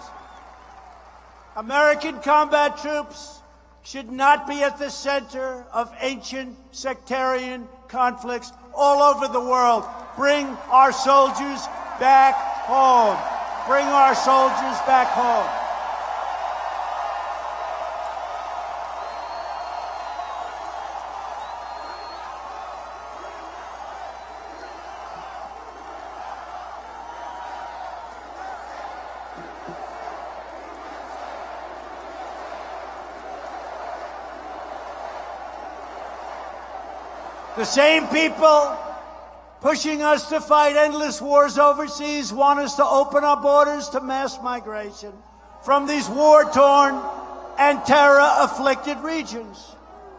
S1: American combat troops should not be at the center of ancient sectarian conflicts all over the world. Bring our soldiers back home. Bring our soldiers back home. The same people pushing us to fight endless wars overseas want us to open our borders to mass migration from these war-torn and terror-afflicted regions.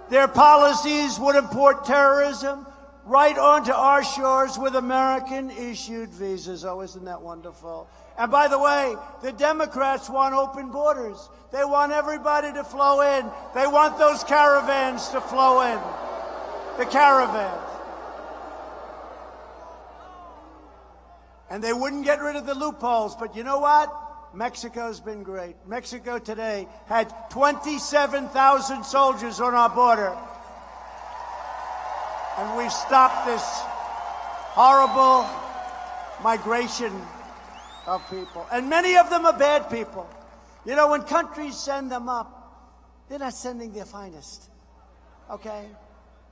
S1: Their policies would import terrorism right onto our shores with American-issued visas. Oh, isn't that wonderful? And by the way, the Democrats want open borders. They want everybody to flow in. They want those caravans to flow in. The caravans. And they wouldn't get rid of the loopholes. But you know what? Mexico's been great. Mexico today had 27,000 soldiers on our border. And we've stopped this horrible migration of people. And many of them are bad people. You know, when countries send them up, they're not sending their finest. Okay?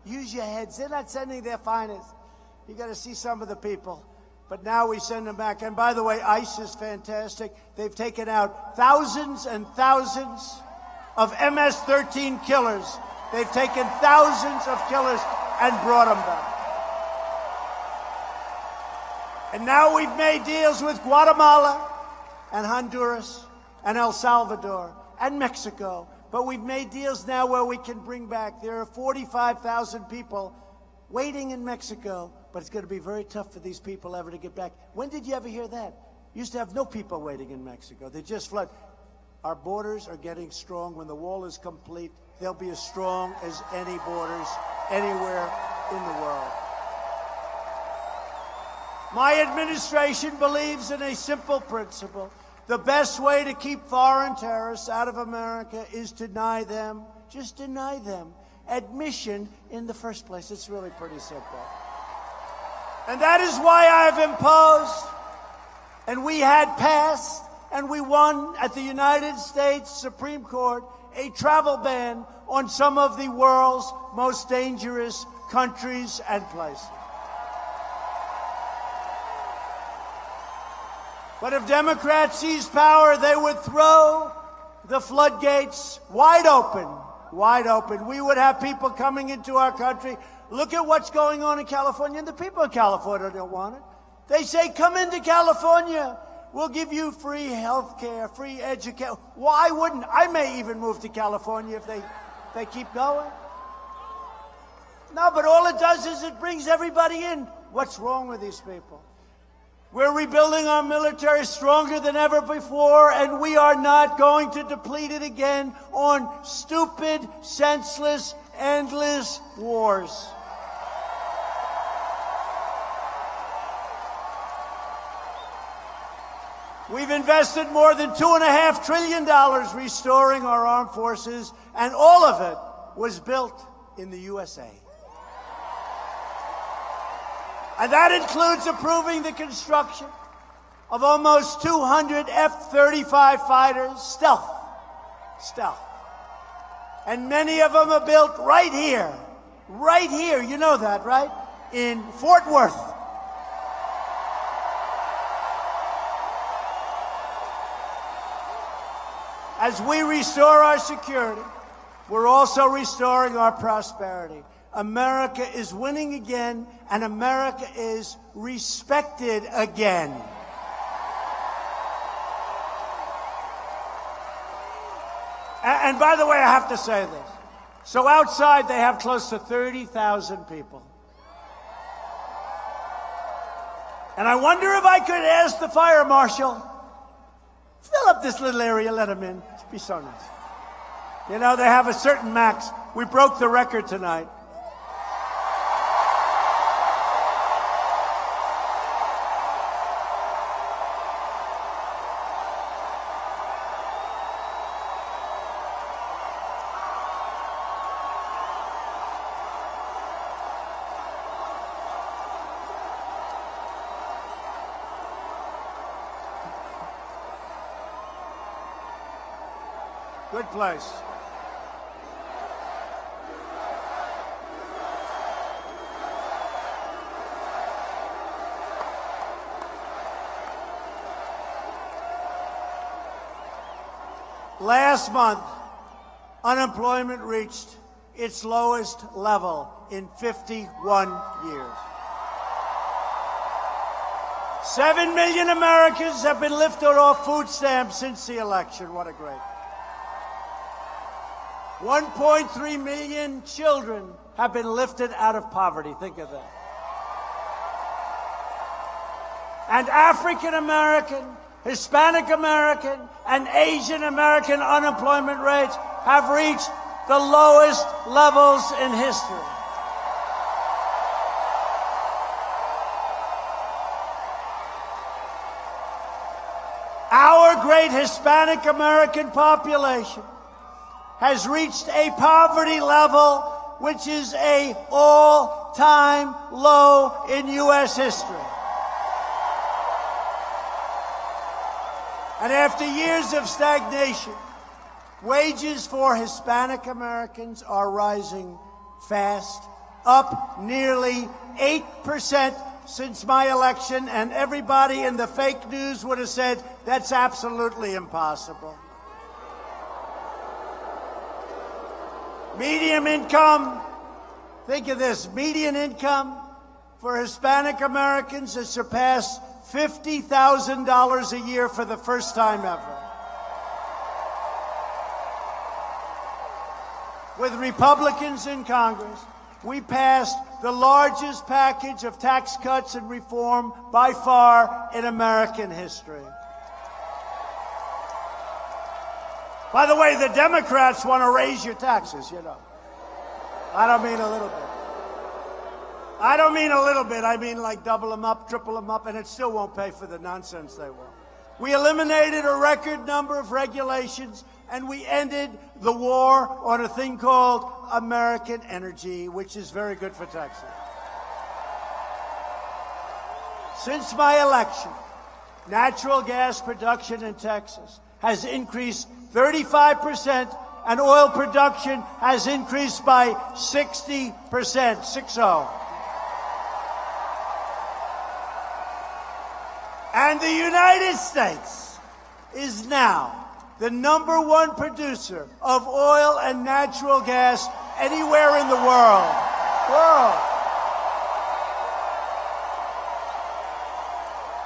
S1: Use your heads. They're not sending their finest. You got to see some of the people. But now we send them back. And by the way, ICE is fantastic. They've taken out thousands and thousands of MS-13 killers. They've taken thousands of killers and brought them back. And now we've made deals with Guatemala and Honduras and El Salvador and Mexico. But we've made deals now where we can bring back. There are 45,000 people waiting in Mexico, but it's going to be very tough for these people ever to get back. When did you ever hear that? Used to have no people waiting in Mexico. They just flood. Our borders are getting strong. When the wall is complete, they'll be as strong as any borders anywhere in the world. My administration believes in a simple principle. The best way to keep foreign terrorists out of America is to deny them, just deny them, admission in the first place. It's really pretty simple. And that is why I've imposed, and we had passed, and we won at the United States Supreme Court, a travel ban on some of the world's most dangerous countries and places. But if Democrats seized power, they would throw the floodgates wide open, wide open. We would have people coming into our country. Look at what's going on in California, and the people of California don't want it. They say, come into California. We'll give you free health care, free education. Why wouldn't? I may even move to California if they keep going. No, but all it does is it brings everybody in. What's wrong with these people? We're rebuilding our military stronger than ever before, and we are not going to deplete it again on stupid, senseless, endless wars. We've invested more than $2.5 trillion restoring our armed forces, and all of it was built in the USA. And that includes approving the construction of almost 200 F-35 fighters, stealth. And many of them are built right here, you know that, right? In Fort Worth. As we restore our security, we're also restoring our prosperity. America is winning again, and America is respected again. And by the way, I have to say this. So outside, they have close to 30,000 people. And I wonder if I could ask the fire marshal, fill up this little area, let them in. It'd be so nice. You know, they have a certain max. We broke the record tonight. Good place. Last month, unemployment reached its lowest level in 51 years. 7 million Americans have been lifted off food stamps since the election. What a great. 1.3 million children have been lifted out of poverty. Think of that. And African American, Hispanic American, and Asian American unemployment rates have reached the lowest levels in history. Our great Hispanic American population has reached a poverty level which is an all-time low in U.S. history. And after years of stagnation, wages for Hispanic Americans are rising fast, up nearly 8% since my election, and everybody in the fake news would have said that's absolutely impossible. Median income Think of this. Median income for Hispanic Americans has surpassed $50,000 a year for the first time ever. With Republicans in Congress, we passed the largest package of tax cuts and reform by far in American history. By the way, the Democrats want to raise your taxes, you know. I don't mean a little bit. I don't mean a little bit. I mean like double them up, triple them up, and it still won't pay for the nonsense they want. We eliminated a record number of regulations, and we ended the war on a thing called American energy, which is very good for Texas. Since my election, natural gas production in Texas has increased 35%, and oil production has increased by 60%, 60. And the United States is now the #1 producer of oil and natural gas anywhere in the world.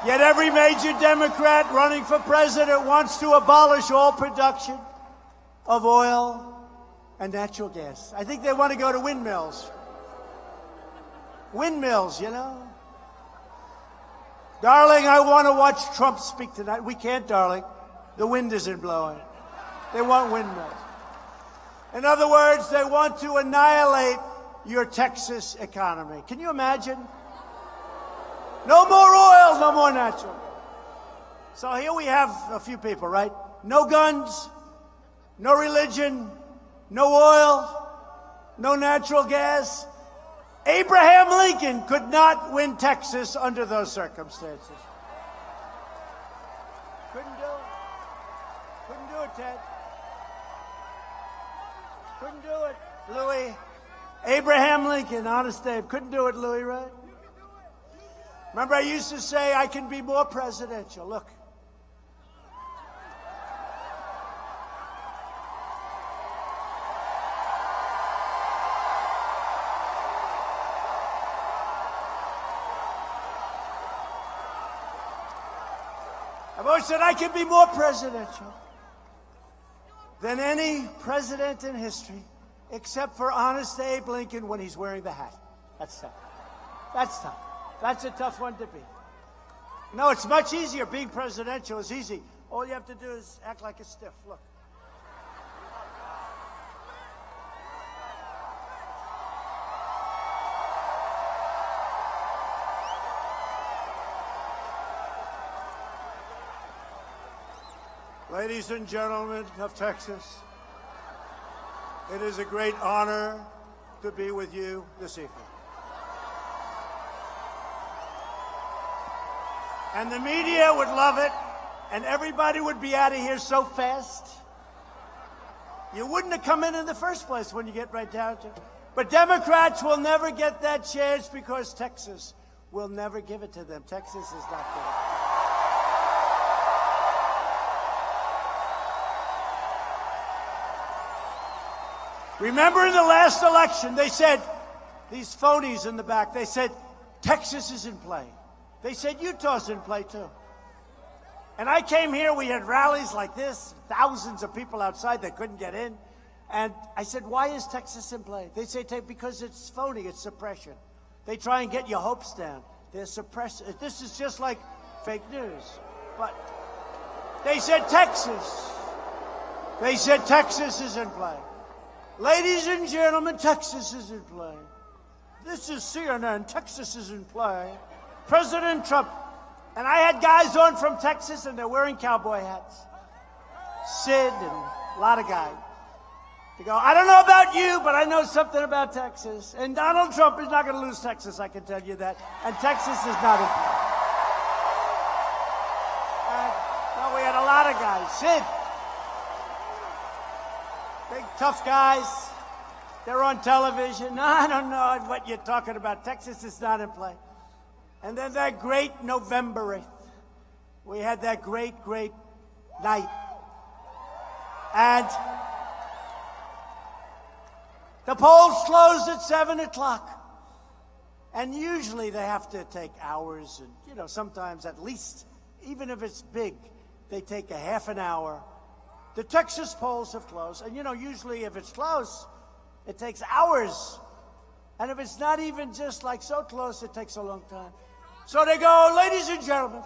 S1: Yet every major Democrat running for president wants to abolish all production of oil and natural gas. I think they want to go to windmills. Windmills, you know. Darling, I want to watch Trump speak tonight. We can't, darling. The wind isn't blowing. They want windmills. In other words, they want to annihilate your Texas economy. Can you imagine? No more oil, no more natural. So here we have a few people, right? No guns, no religion, no oil, no natural gas. Abraham Lincoln could not win Texas under those circumstances. Couldn't do it. Couldn't do it, Ted. Couldn't do it, Louis. Abraham Lincoln, honest Dave, couldn't do it, Louis, right? Remember, I used to say I can be more presidential. Look. I've always said I can be more presidential than any president in history, except for honest Abe Lincoln when he's wearing the hat. That's tough. That's tough. That's a tough one to beat. No, it's much easier. Being presidential is easy. All you have to do is act like a stiff. Look. Ladies and gentlemen of Texas, it is a great honor to be with you this evening. And the media would love it, and everybody would be out of here so fast. You wouldn't have come in the first place when you get right down to it. But Democrats will never get that chance because Texas will never give it to them. Texas is not good. Remember in the last election, they said, these phonies in the back, they said, Texas is in play. They said Utah's in play, too. And I came here, we had rallies like this, thousands of people outside that couldn't get in. And I said, why is Texas in play? They say, because it's phony, it's suppression. They try and get your hopes down. They're suppressing. This is just like fake news. But they said Texas. They said Texas is in play. Ladies and gentlemen, Texas is in play. This is CNN. Texas is in play. President Trump. And I had guys on from Texas, and they're wearing cowboy hats. Sid and a lot of guys. They go, I don't know about you, but I know something about Texas. And Donald Trump is not going to lose Texas, I can tell you that. And Texas is not in play. Well, we had a lot of guys. Sid. Big, tough guys. They're on television. No, I don't know what you're talking about. Texas is not in play. And then that great November 8th, we had that great, great night. And The polls close at 7 o'clock. And usually they have to take hours and, sometimes at least, even if it's big, they take a half an hour. The Texas polls have closed. And, usually if it's close, it takes hours. And if it's not even just like so close, it takes a long time. So they go, ladies and gentlemen,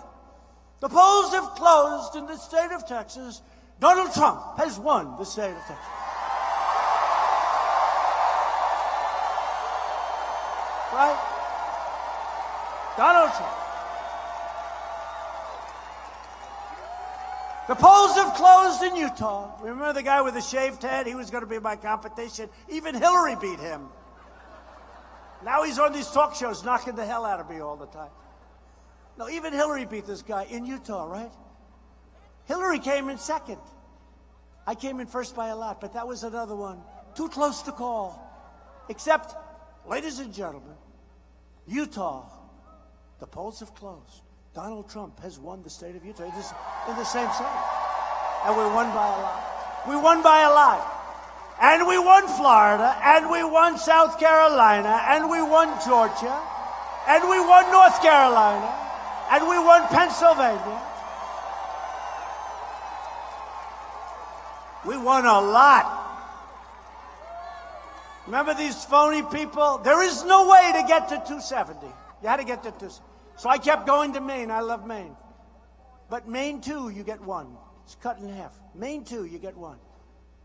S1: the polls have closed in the state of Texas. Donald Trump has won the state of Texas. Right? Donald Trump. The polls have closed in Utah. Remember the guy with the shaved head? He was going to be my competition. Even Hillary beat him. Now he's on these talk shows knocking the hell out of me all the time. No, even Hillary beat this guy in Utah, right? Hillary came in second. I came in first by a lot, but that was another one. Too close to call. Except, ladies and gentlemen, Utah, the polls have closed. Donald Trump has won the state of Utah. It is in the same state. And we won by a lot. We won by a lot. And we won Florida, and we won South Carolina, and we won Georgia, and we won North Carolina, and we won Pennsylvania. We won a lot. Remember these phony people? There is no way to get to 270. You had to get to 270. So I kept going to Maine. I love Maine. But Maine 2, you get 1. It's cut in half. Maine 2, you get 1.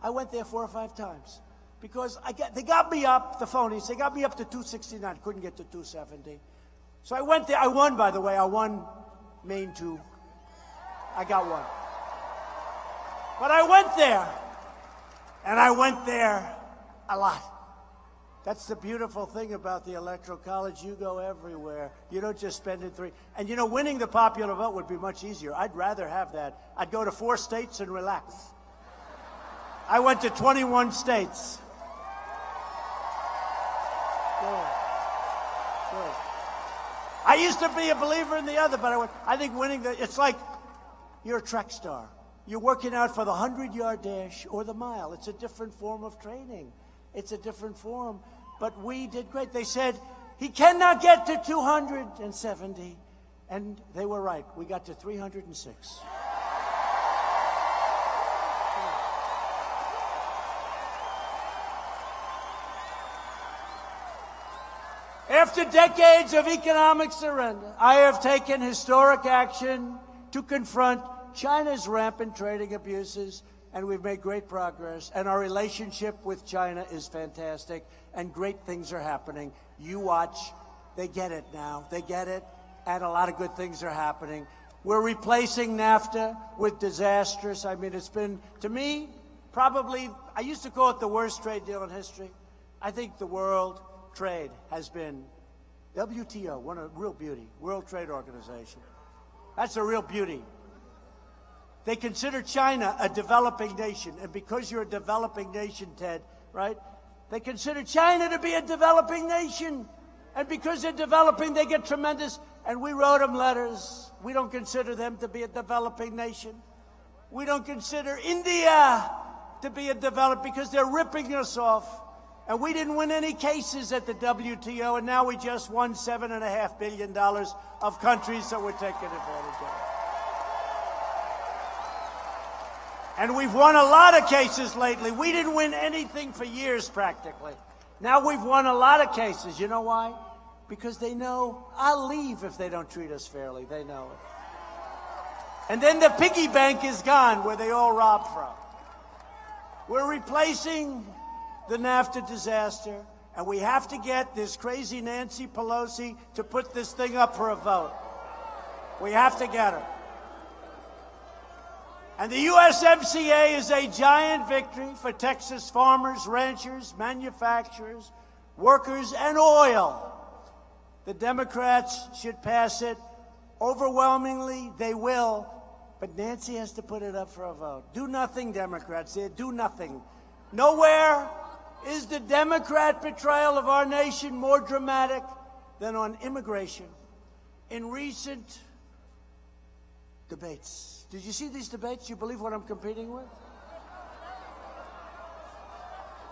S1: I went there 4 or 5 times because they got me up, the phonies, they got me up to 269, couldn't get to 270. So I went there. I won, by the way. I won Maine 2. I got 1. But I went there, and I went there a lot. That's the beautiful thing about the Electoral College. You go everywhere. You don't just spend it 3. And, winning the popular vote would be much easier. I'd rather have that. I'd go to 4 states and relax. I went to 21 states. Good. I used to be a believer in the other, but I think winning it's like you're a track star. You're working out for the 100-yard dash or the mile. It's a different form of training. It's a different form. But we did great. They said, he cannot get to 270. And they were right. We got to 306. After decades of economic surrender, I have taken historic action to confront China's rampant trading abuses, and we've made great progress. And our relationship with China is fantastic, and great things are happening. You watch. They get it now. They get it, and a lot of good things are happening. We're replacing NAFTA with disastrous. It's been, to me, probably, I used to call it the worst trade deal in history. I think the world trade has been WTO, one of real beauty, World Trade Organization. That's a real beauty. They consider China a developing nation, and because you're a developing nation, Ted, right? They consider China to be a developing nation, and because they're developing, they get tremendous, and we wrote them letters. We don't consider them to be a developing nation. We don't consider India to be a developing, because they're ripping us off. And we didn't win any cases at the WTO, and now we just won $7.5 billion of countries that we're taking advantage of. And we've won a lot of cases lately. We didn't win anything for years, practically. Now we've won a lot of cases. You know why? Because they know I'll leave if they don't treat us fairly. They know it. And then the piggy bank is gone, where they all robbed from. We're replacing the NAFTA disaster, and we have to get this crazy Nancy Pelosi to put this thing up for a vote. We have to get her. And the USMCA is a giant victory for Texas farmers, ranchers, manufacturers, workers, and oil. The Democrats should pass it. Overwhelmingly, they will. But Nancy has to put it up for a vote. Do nothing, Democrats. Do nothing. Nowhere is the Democrat betrayal of our nation more dramatic than on immigration. In recent debates. Did you see these debates? You believe what I'm competing with?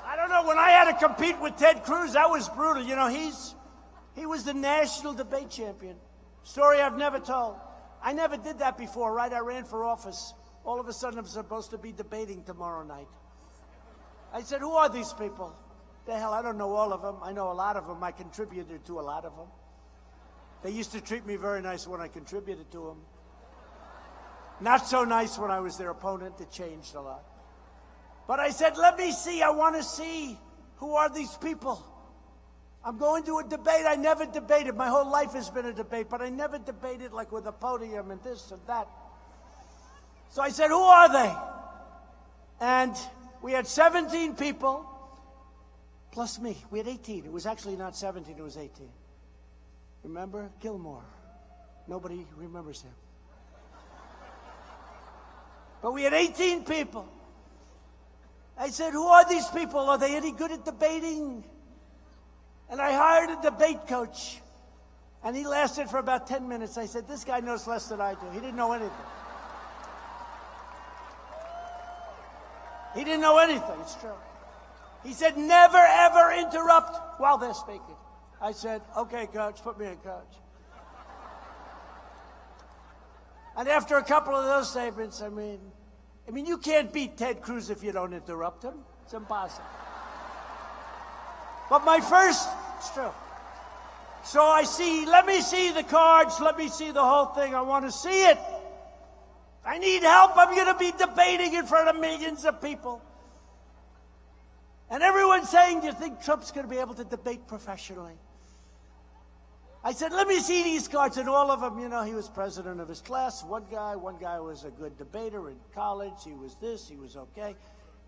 S1: I don't know when I had to compete with Ted Cruz, that was brutal. You know, he was the national debate champion. Story I've never told. I never did that before, right? I ran for office. All of a sudden, I'm supposed to be debating tomorrow night. I said, who are these people? The hell, I don't know all of them. I know a lot of them. I contributed to a lot of them. They used to treat me very nice when I contributed to them. Not so nice when I was their opponent. It changed a lot. But I said, let me see. I want to see who are these people. I'm going to a debate. I never debated. My whole life has been a debate, but I never debated like with a podium and this and that. So I said, who are they? And we had 17 people, plus me. We had 18. It was actually not 17, it was 18. Remember? Gilmore. Nobody remembers him. But we had 18 people. I said, who are these people? Are they any good at debating? And I hired a debate coach. And he lasted for about 10 minutes. I said, this guy knows less than I do. He didn't know anything. He didn't know anything, it's true. He said, never, ever interrupt while they're speaking. I said, okay, coach, put me in, coach. And after a couple of those statements, I mean, you can't beat Ted Cruz if you don't interrupt him. It's impossible. But it's true. So let me see the cards, let me see the whole thing. I want to see it. I need help. I'm going to be debating in front of millions of people. And everyone's saying, do you think Trump's going to be able to debate professionally? I said, let me see these cards. And all of them, he was president of his class. One guy was a good debater in college. He was this, he was okay.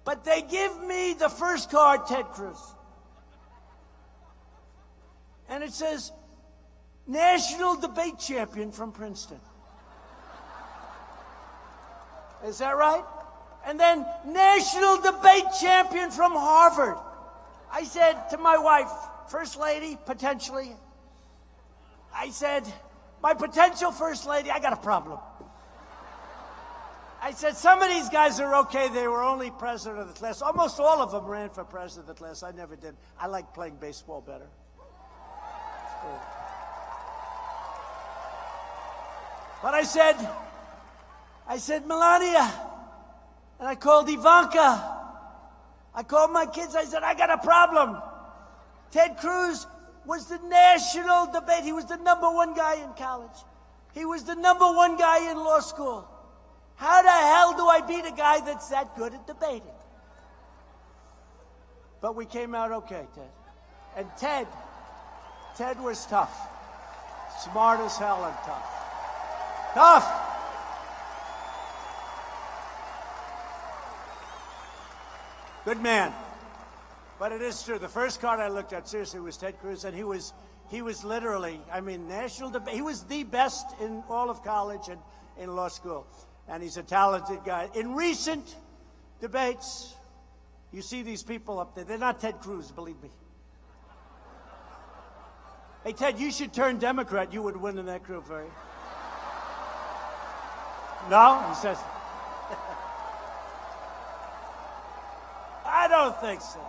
S1: But they give me the first card, Ted Cruz. And it says, national debate champion from Princeton. Is that right? And then national debate champion from Harvard. I said to my wife, first lady, potentially, I said, my potential first lady, I got a problem. I said, some of these guys are okay. They were only president of the class. Almost all of them ran for president of the class. I never did. I like playing baseball better. But I said, Melania, and I called Ivanka. I called my kids. I said, I got a problem. Ted Cruz was the national debate. He was the #1 guy in college. He was the #1 guy in law school. How the hell do I beat a guy that's that good at debating? But we came out okay, Ted. And Ted was tough. Smart as hell and tough. Tough. Good man. But it is true. The first card I looked at, seriously, was Ted Cruz, and he was literally, national debate. He was the best in all of college and in law school. And he's a talented guy. In recent debates, you see these people up there. They're not Ted Cruz, believe me. Hey, Ted, you should turn Democrat. You would win in that group, right? No? He says, I don't think so.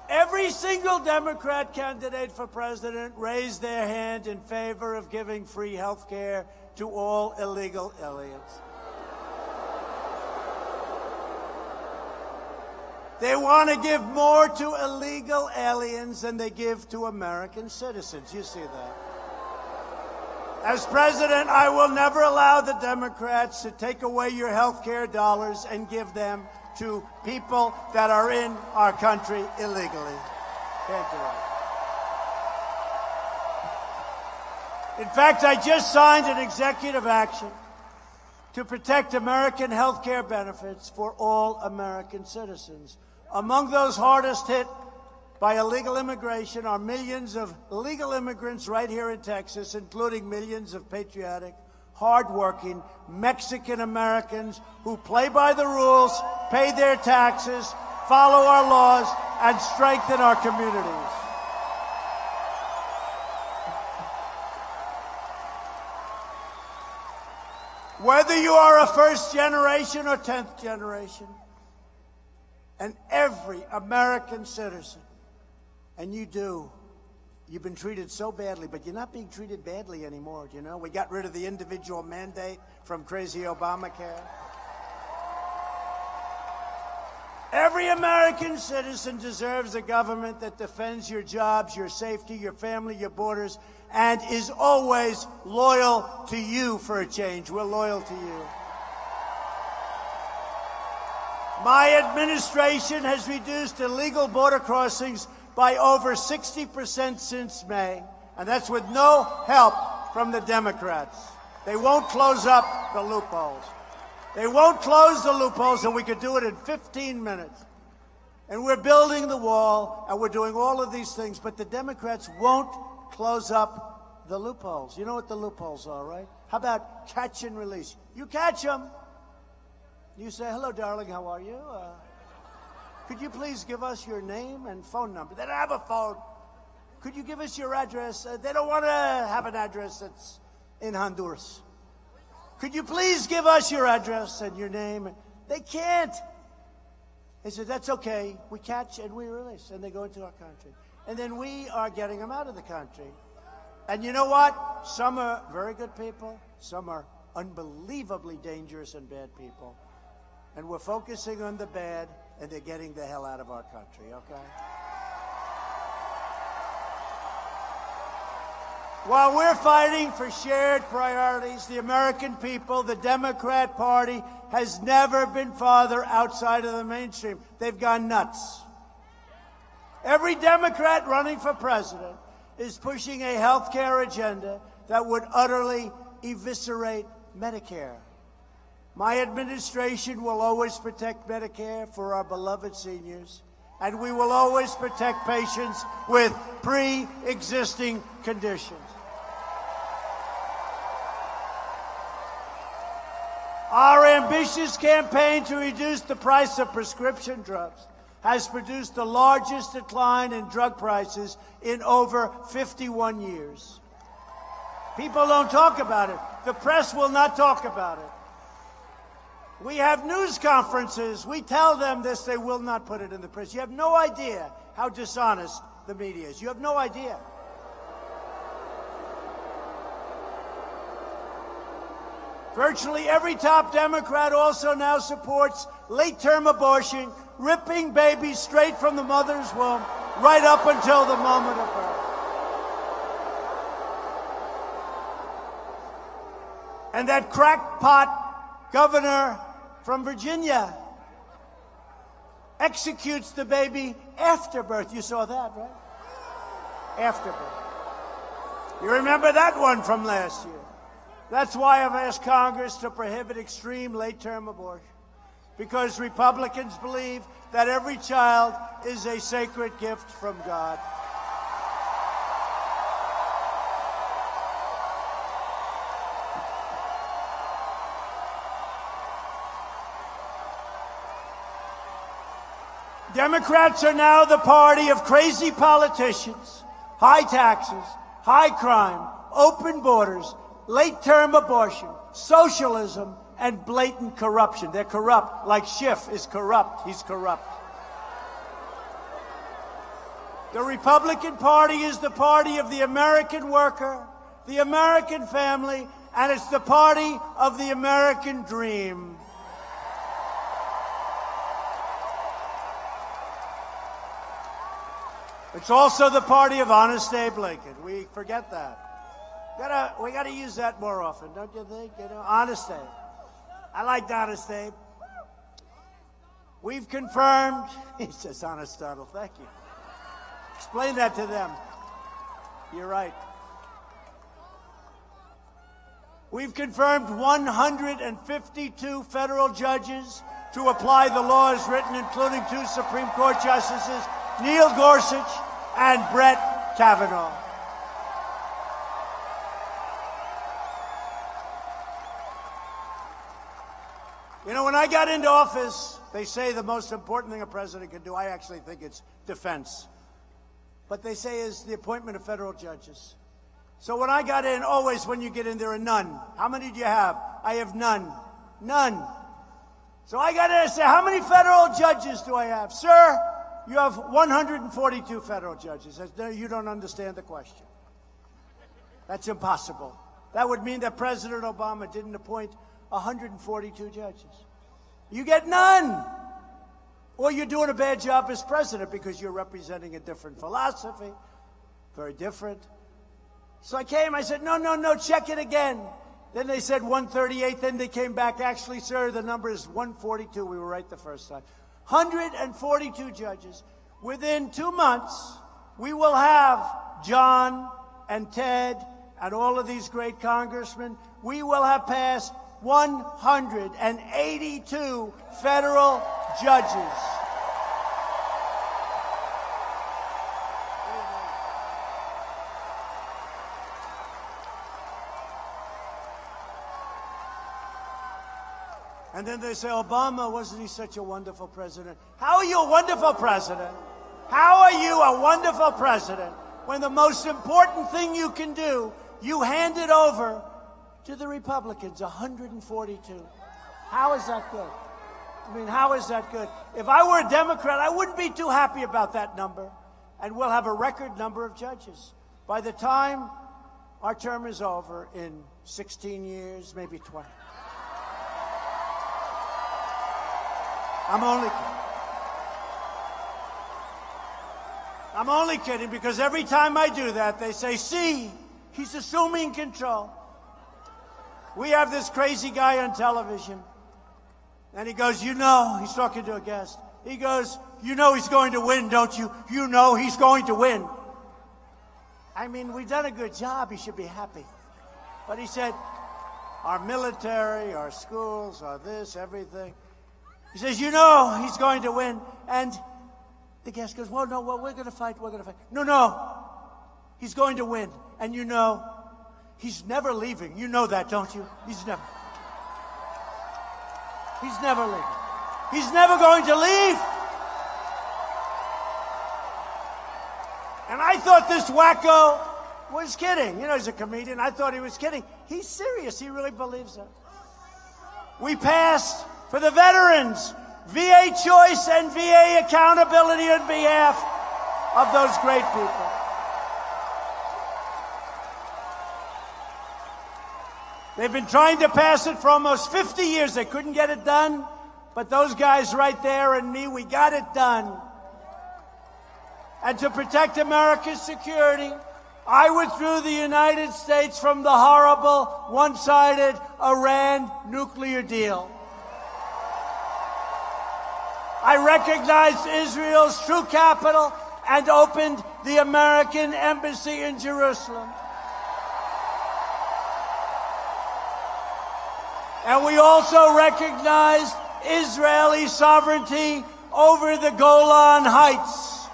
S1: Every single Democrat candidate for president raised their hand in favor of giving free health care to all illegal aliens. They want to give more to illegal aliens than they give to American citizens. You see that. As president, I will never allow the Democrats to take away your health care dollars and give them to people that are in our country illegally. Can't do it. In fact, I just signed an executive action to protect American health care benefits for all American citizens. Among those hardest hit by illegal immigration are millions of illegal immigrants right here in Texas, including millions of patriotic, hardworking Mexican Americans who play by the rules, pay their taxes, follow our laws, and strengthen our communities. Whether you are a first generation or 10th generation, and every American citizen. And you do. You've been treated so badly, but you're not being treated badly anymore, you know? We got rid of the individual mandate from crazy Obamacare. Every American citizen deserves a government that defends your jobs, your safety, your family, your borders, and is always loyal to you for a change. We're loyal to you. My administration has reduced illegal border crossings by over 60% since May, and that's with no help from the Democrats. They won't close up the loopholes. They won't close the loopholes, and we could do it in 15 minutes. And we're building the wall, and we're doing all of these things, but the Democrats won't close up the loopholes. You know what the loopholes are, right? How about catch and release? You catch them. You say, hello, darling, how are you? Could you please give us your name and phone number? They don't have a phone. Could you give us your address? They don't want to have an address that's in Honduras. Could you please give us your address and your name? They can't. They said, that's okay. We catch and we release. And they go into our country. And then we are getting them out of the country. And you know what? Some are very good people. Some are unbelievably dangerous and bad people. And we're focusing on the bad, and they're getting the hell out of our country, okay? While we're fighting for shared priorities, the American people, the Democrat Party, has never been farther outside of the mainstream. They've gone nuts. Every Democrat running for president is pushing a health care agenda that would utterly eviscerate Medicare. My administration will always protect Medicare for our beloved seniors, and we will always protect patients with pre-existing conditions. Our ambitious campaign to reduce the price of prescription drugs has produced the largest decline in drug prices in over 51 years. People don't talk about it. The press will not talk about it. We have news conferences. We tell them this. They will not put it in the press. You have no idea how dishonest the media is. You have no idea. Virtually every top Democrat also now supports late-term abortion, ripping babies straight from the mother's womb right up until the moment of birth. And that crackpot governor from Virginia executes the baby after birth. You saw that, right? After birth. You remember that one from last year. That's why I've asked Congress to prohibit extreme late-term abortion, because Republicans believe that every child is a sacred gift from God. Democrats are now the party of crazy politicians, high taxes, high crime, open borders, late-term abortion, socialism, and blatant corruption. They're corrupt, like Schiff is corrupt. He's corrupt. The Republican Party is the party of the American worker, the American family, and it's the party of the American dream. It's also the party of Honest Abe Lincoln. We forget that. We gotta use that more often, don't you think? You know, Honest Abe. I liked Honest Abe. We've confirmed. He says, Honest Donald. Thank you. Explain that to them. You're right. We've confirmed 152 federal judges to apply the laws written, including 2 Supreme Court justices, Neil Gorsuch and Brett Kavanaugh. You know, when I got into office, they say the most important thing a president can do, I actually think it's defense. But they say is the appointment of federal judges. So when I got in, always when you get in, there are none. How many do you have? I have none. None. So I got to say, how many federal judges do I have? Sir, you have 142 federal judges. You don't understand the question. That's impossible. That would mean that President Obama didn't appoint 142 judges. You get none. Or you're doing a bad job as president because you're representing a different philosophy. Very different. So I came, I said, no, check it again. Then they said 138, then they came back. Actually, sir, the number is 142. We were right the first time. 142 judges. Within 2 months, we will have John and Ted and all of these great congressmen. We will have passed 182 federal judges. And then they say, Obama, wasn't he such a wonderful president? How are you a wonderful president? How are you a wonderful president when the most important thing you can do, you hand it over to the Republicans, 142? How is that good? I mean, how is that good? If I were a Democrat, I wouldn't be too happy about that number. And we'll have a record number of judges. By the time our term is over in 16 years, maybe 20. I'm only kidding because every time I do that, they say, see, he's assuming control. We have this crazy guy on television, and he goes, you know, he's talking to a guest. He goes, you know he's going to win, don't you? You know he's going to win. I mean, we've done a good job. He should be happy. But he said, our military, our schools, our this, everything. He says, you know he's going to win. And the guest goes, well, no, we're going to fight. No, he's going to win. And you know, he's never leaving. You know that, don't you? He's never leaving. He's never going to leave. And I thought this wacko was kidding. You know, he's a comedian. I thought he was kidding. He's serious. He really believes it. We passed for the veterans, VA choice and VA accountability on behalf of those great people. They've been trying to pass it for almost 50 years. They couldn't get it done, but those guys right there and me, we got it done. And to protect America's security, I withdrew the United States from the horrible, one-sided Iran nuclear deal. I recognized Israel's true capital and opened the American embassy in Jerusalem. And we also recognized Israeli sovereignty over the Golan Heights.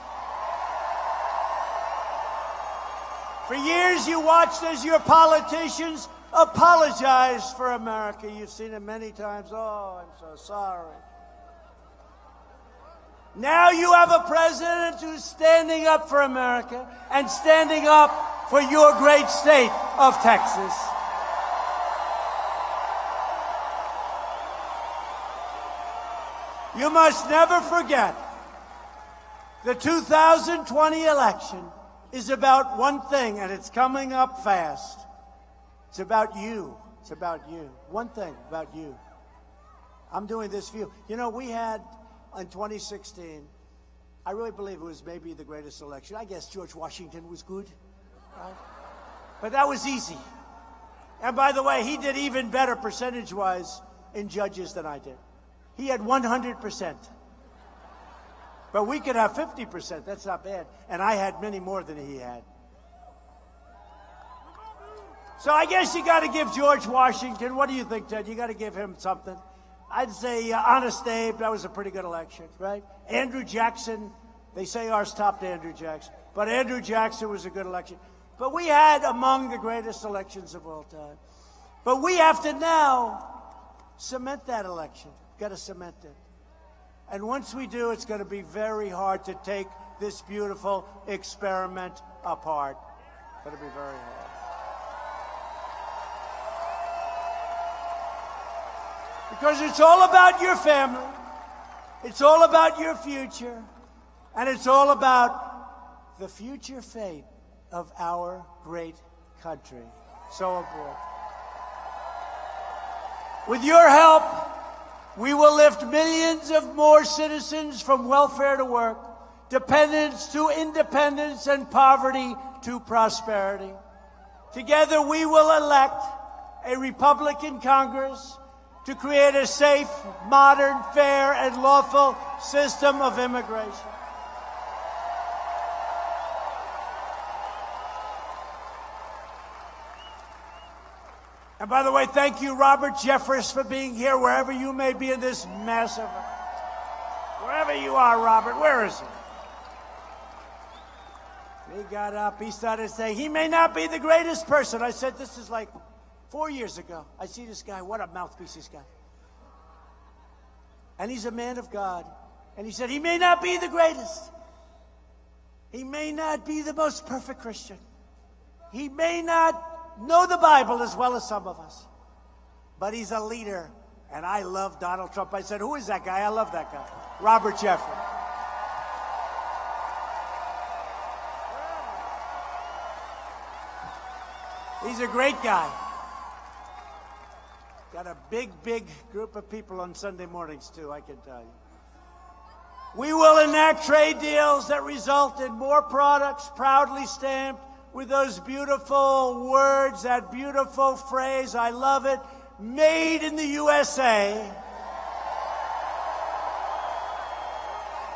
S1: For years, you watched as your politicians apologized for America. You've seen it many times. Oh, I'm so sorry. Now you have a president who's standing up for America and standing up for your great state of Texas. You must never forget the 2020 election is about one thing, and it's coming up fast. It's about you. It's about you. One thing about you. I'm doing this for you. You know, we had in 2016, I really believe it was maybe the greatest election. I guess George Washington was good, right? But that was easy. And by the way, he did even better percentage-wise in judges than I did. He had 100%. But we could have 50%. That's not bad. And I had many more than he had. So I guess you got to give George Washington, what do you think, Ted? You got to give him something. I'd say Honest Abe, that was a pretty good election, right? Andrew Jackson, they say ours topped Andrew Jackson. But Andrew Jackson was a good election. But we had among the greatest elections of all time. But we have to now cement that election. Got to cement it. And once we do, it's going to be very hard to take this beautiful experiment apart. It's going to be very hard. Because it's all about your family, it's all about your future, and it's all about the future fate of our great country. So important. With your help, we will lift millions of more citizens from welfare to work, dependence to independence, and poverty to prosperity. Together, we will elect a Republican Congress to create a safe, modern, fair, and lawful system of immigration. And by the way, thank you, Robert Jeffress, for being here wherever you may be in this massive. Wherever you are, Robert, where is he? He got up, he started saying, he may not be the greatest person. I said, this is like 4 years ago. I see this guy, what a mouthpiece he's got. And he's a man of God. And he said, he may not be the greatest. He may not be the most perfect Christian. He may not know the Bible as well as some of us. But he's a leader. And I love Donald Trump. I said, who is that guy? I love that guy. Robert Jeffress. He's a great guy. Got a big group of people on Sunday mornings, too, I can tell you. We will enact trade deals that result in more products proudly stamped with those beautiful words, that beautiful phrase, I love it, made in the USA.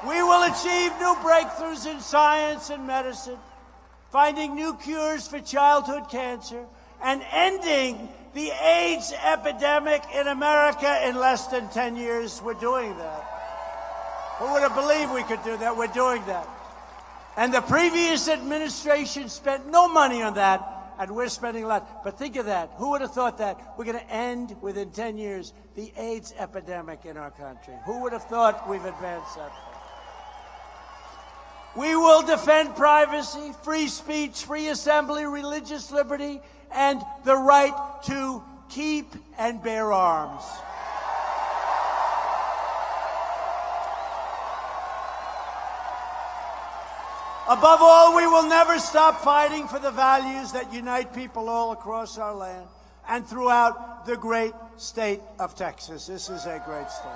S1: We will achieve new breakthroughs in science and medicine, finding new cures for childhood cancer, and ending the AIDS epidemic in America in less than 10 years. We're doing that. Who would have believed we could do that? We're doing that. And the previous administration spent no money on that, and we're spending a lot. But think of that. Who would have thought that? We're going to end, within 10 years, the AIDS epidemic in our country. Who would have thought we've advanced that far? We will defend privacy, free speech, free assembly, religious liberty, and the right to keep and bear arms. Above all, we will never stop fighting for the values that unite people all across our land and throughout the great state of Texas. This is a great state.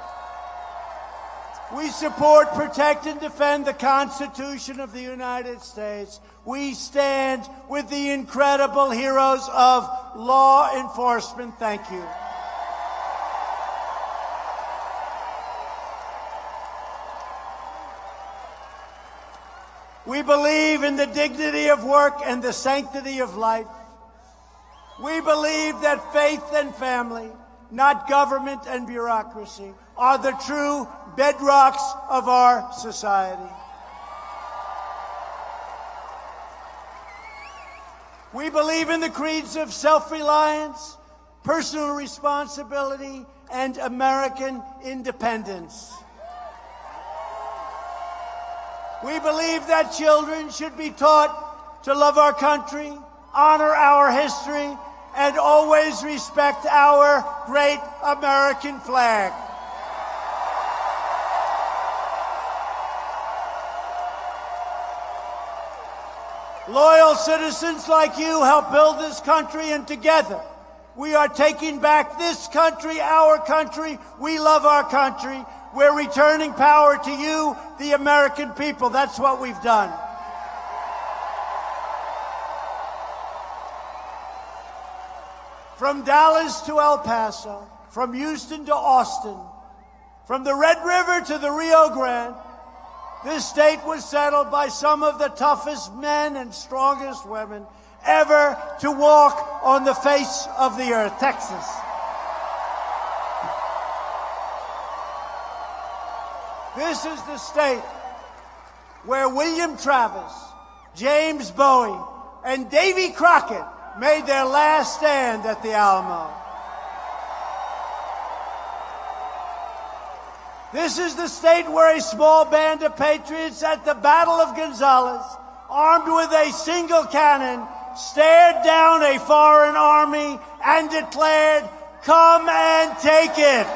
S1: We support, protect, and defend the Constitution of the United States. We stand with the incredible heroes of law enforcement. Thank you. We believe in the dignity of work and the sanctity of life. We believe that faith and family, not government and bureaucracy, are the true bedrocks of our society. We believe in the creeds of self-reliance, personal responsibility, and American independence. We believe that children should be taught to love our country, honor our history, and always respect our great American flag. Loyal citizens like you help build this country, and together we are taking back this country, our country. We love our country. We're returning power to you, the American people. That's what we've done. From Dallas to El Paso, from Houston to Austin, from the Red River to the Rio Grande, this state was settled by some of the toughest men and strongest women ever to walk on the face of the earth. Texas. This is the state where William Travis, James Bowie, and Davy Crockett made their last stand at the Alamo. This is the state where a small band of patriots at the Battle of Gonzales, armed with a single cannon, stared down a foreign army and declared, "Come and take it."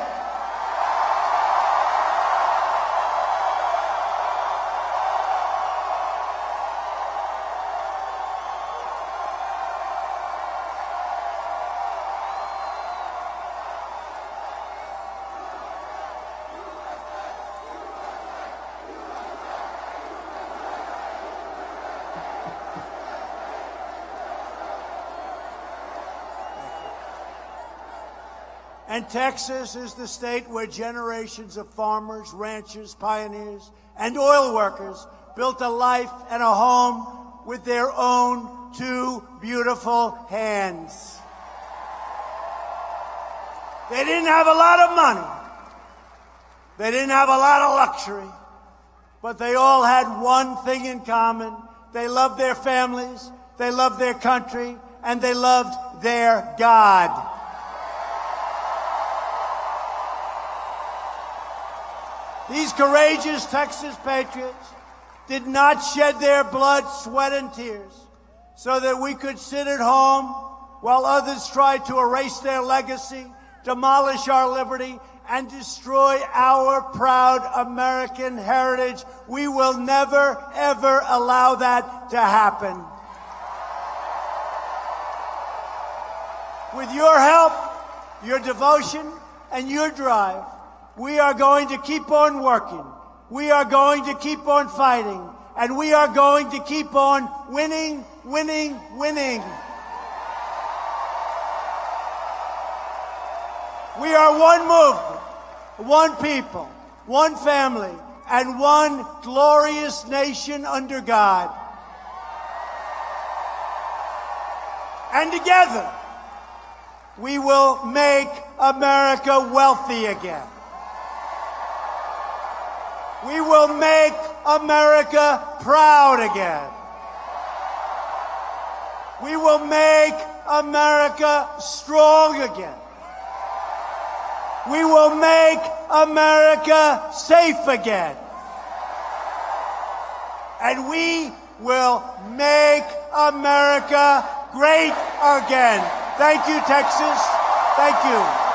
S1: And Texas is the state where generations of farmers, ranchers, pioneers, and oil workers built a life and a home with their own two beautiful hands. They didn't have a lot of money. They didn't have a lot of luxury. But they all had one thing in common. They loved their families, they loved their country, and they loved their God. These courageous Texas patriots did not shed their blood, sweat, and tears so that we could sit at home while others tried to erase their legacy, demolish our liberty, and destroy our proud American heritage. We will never, ever allow that to happen. With your help, your devotion, and your drive, we are going to keep on working. We are going to keep on fighting. And we are going to keep on winning, winning, winning. We are one movement, one people, one family, and one glorious nation under God. And together, we will make America wealthy again. We will make America proud again. We will make America strong again. We will make America safe again. And we will make America great again. Thank you, Texas. Thank you.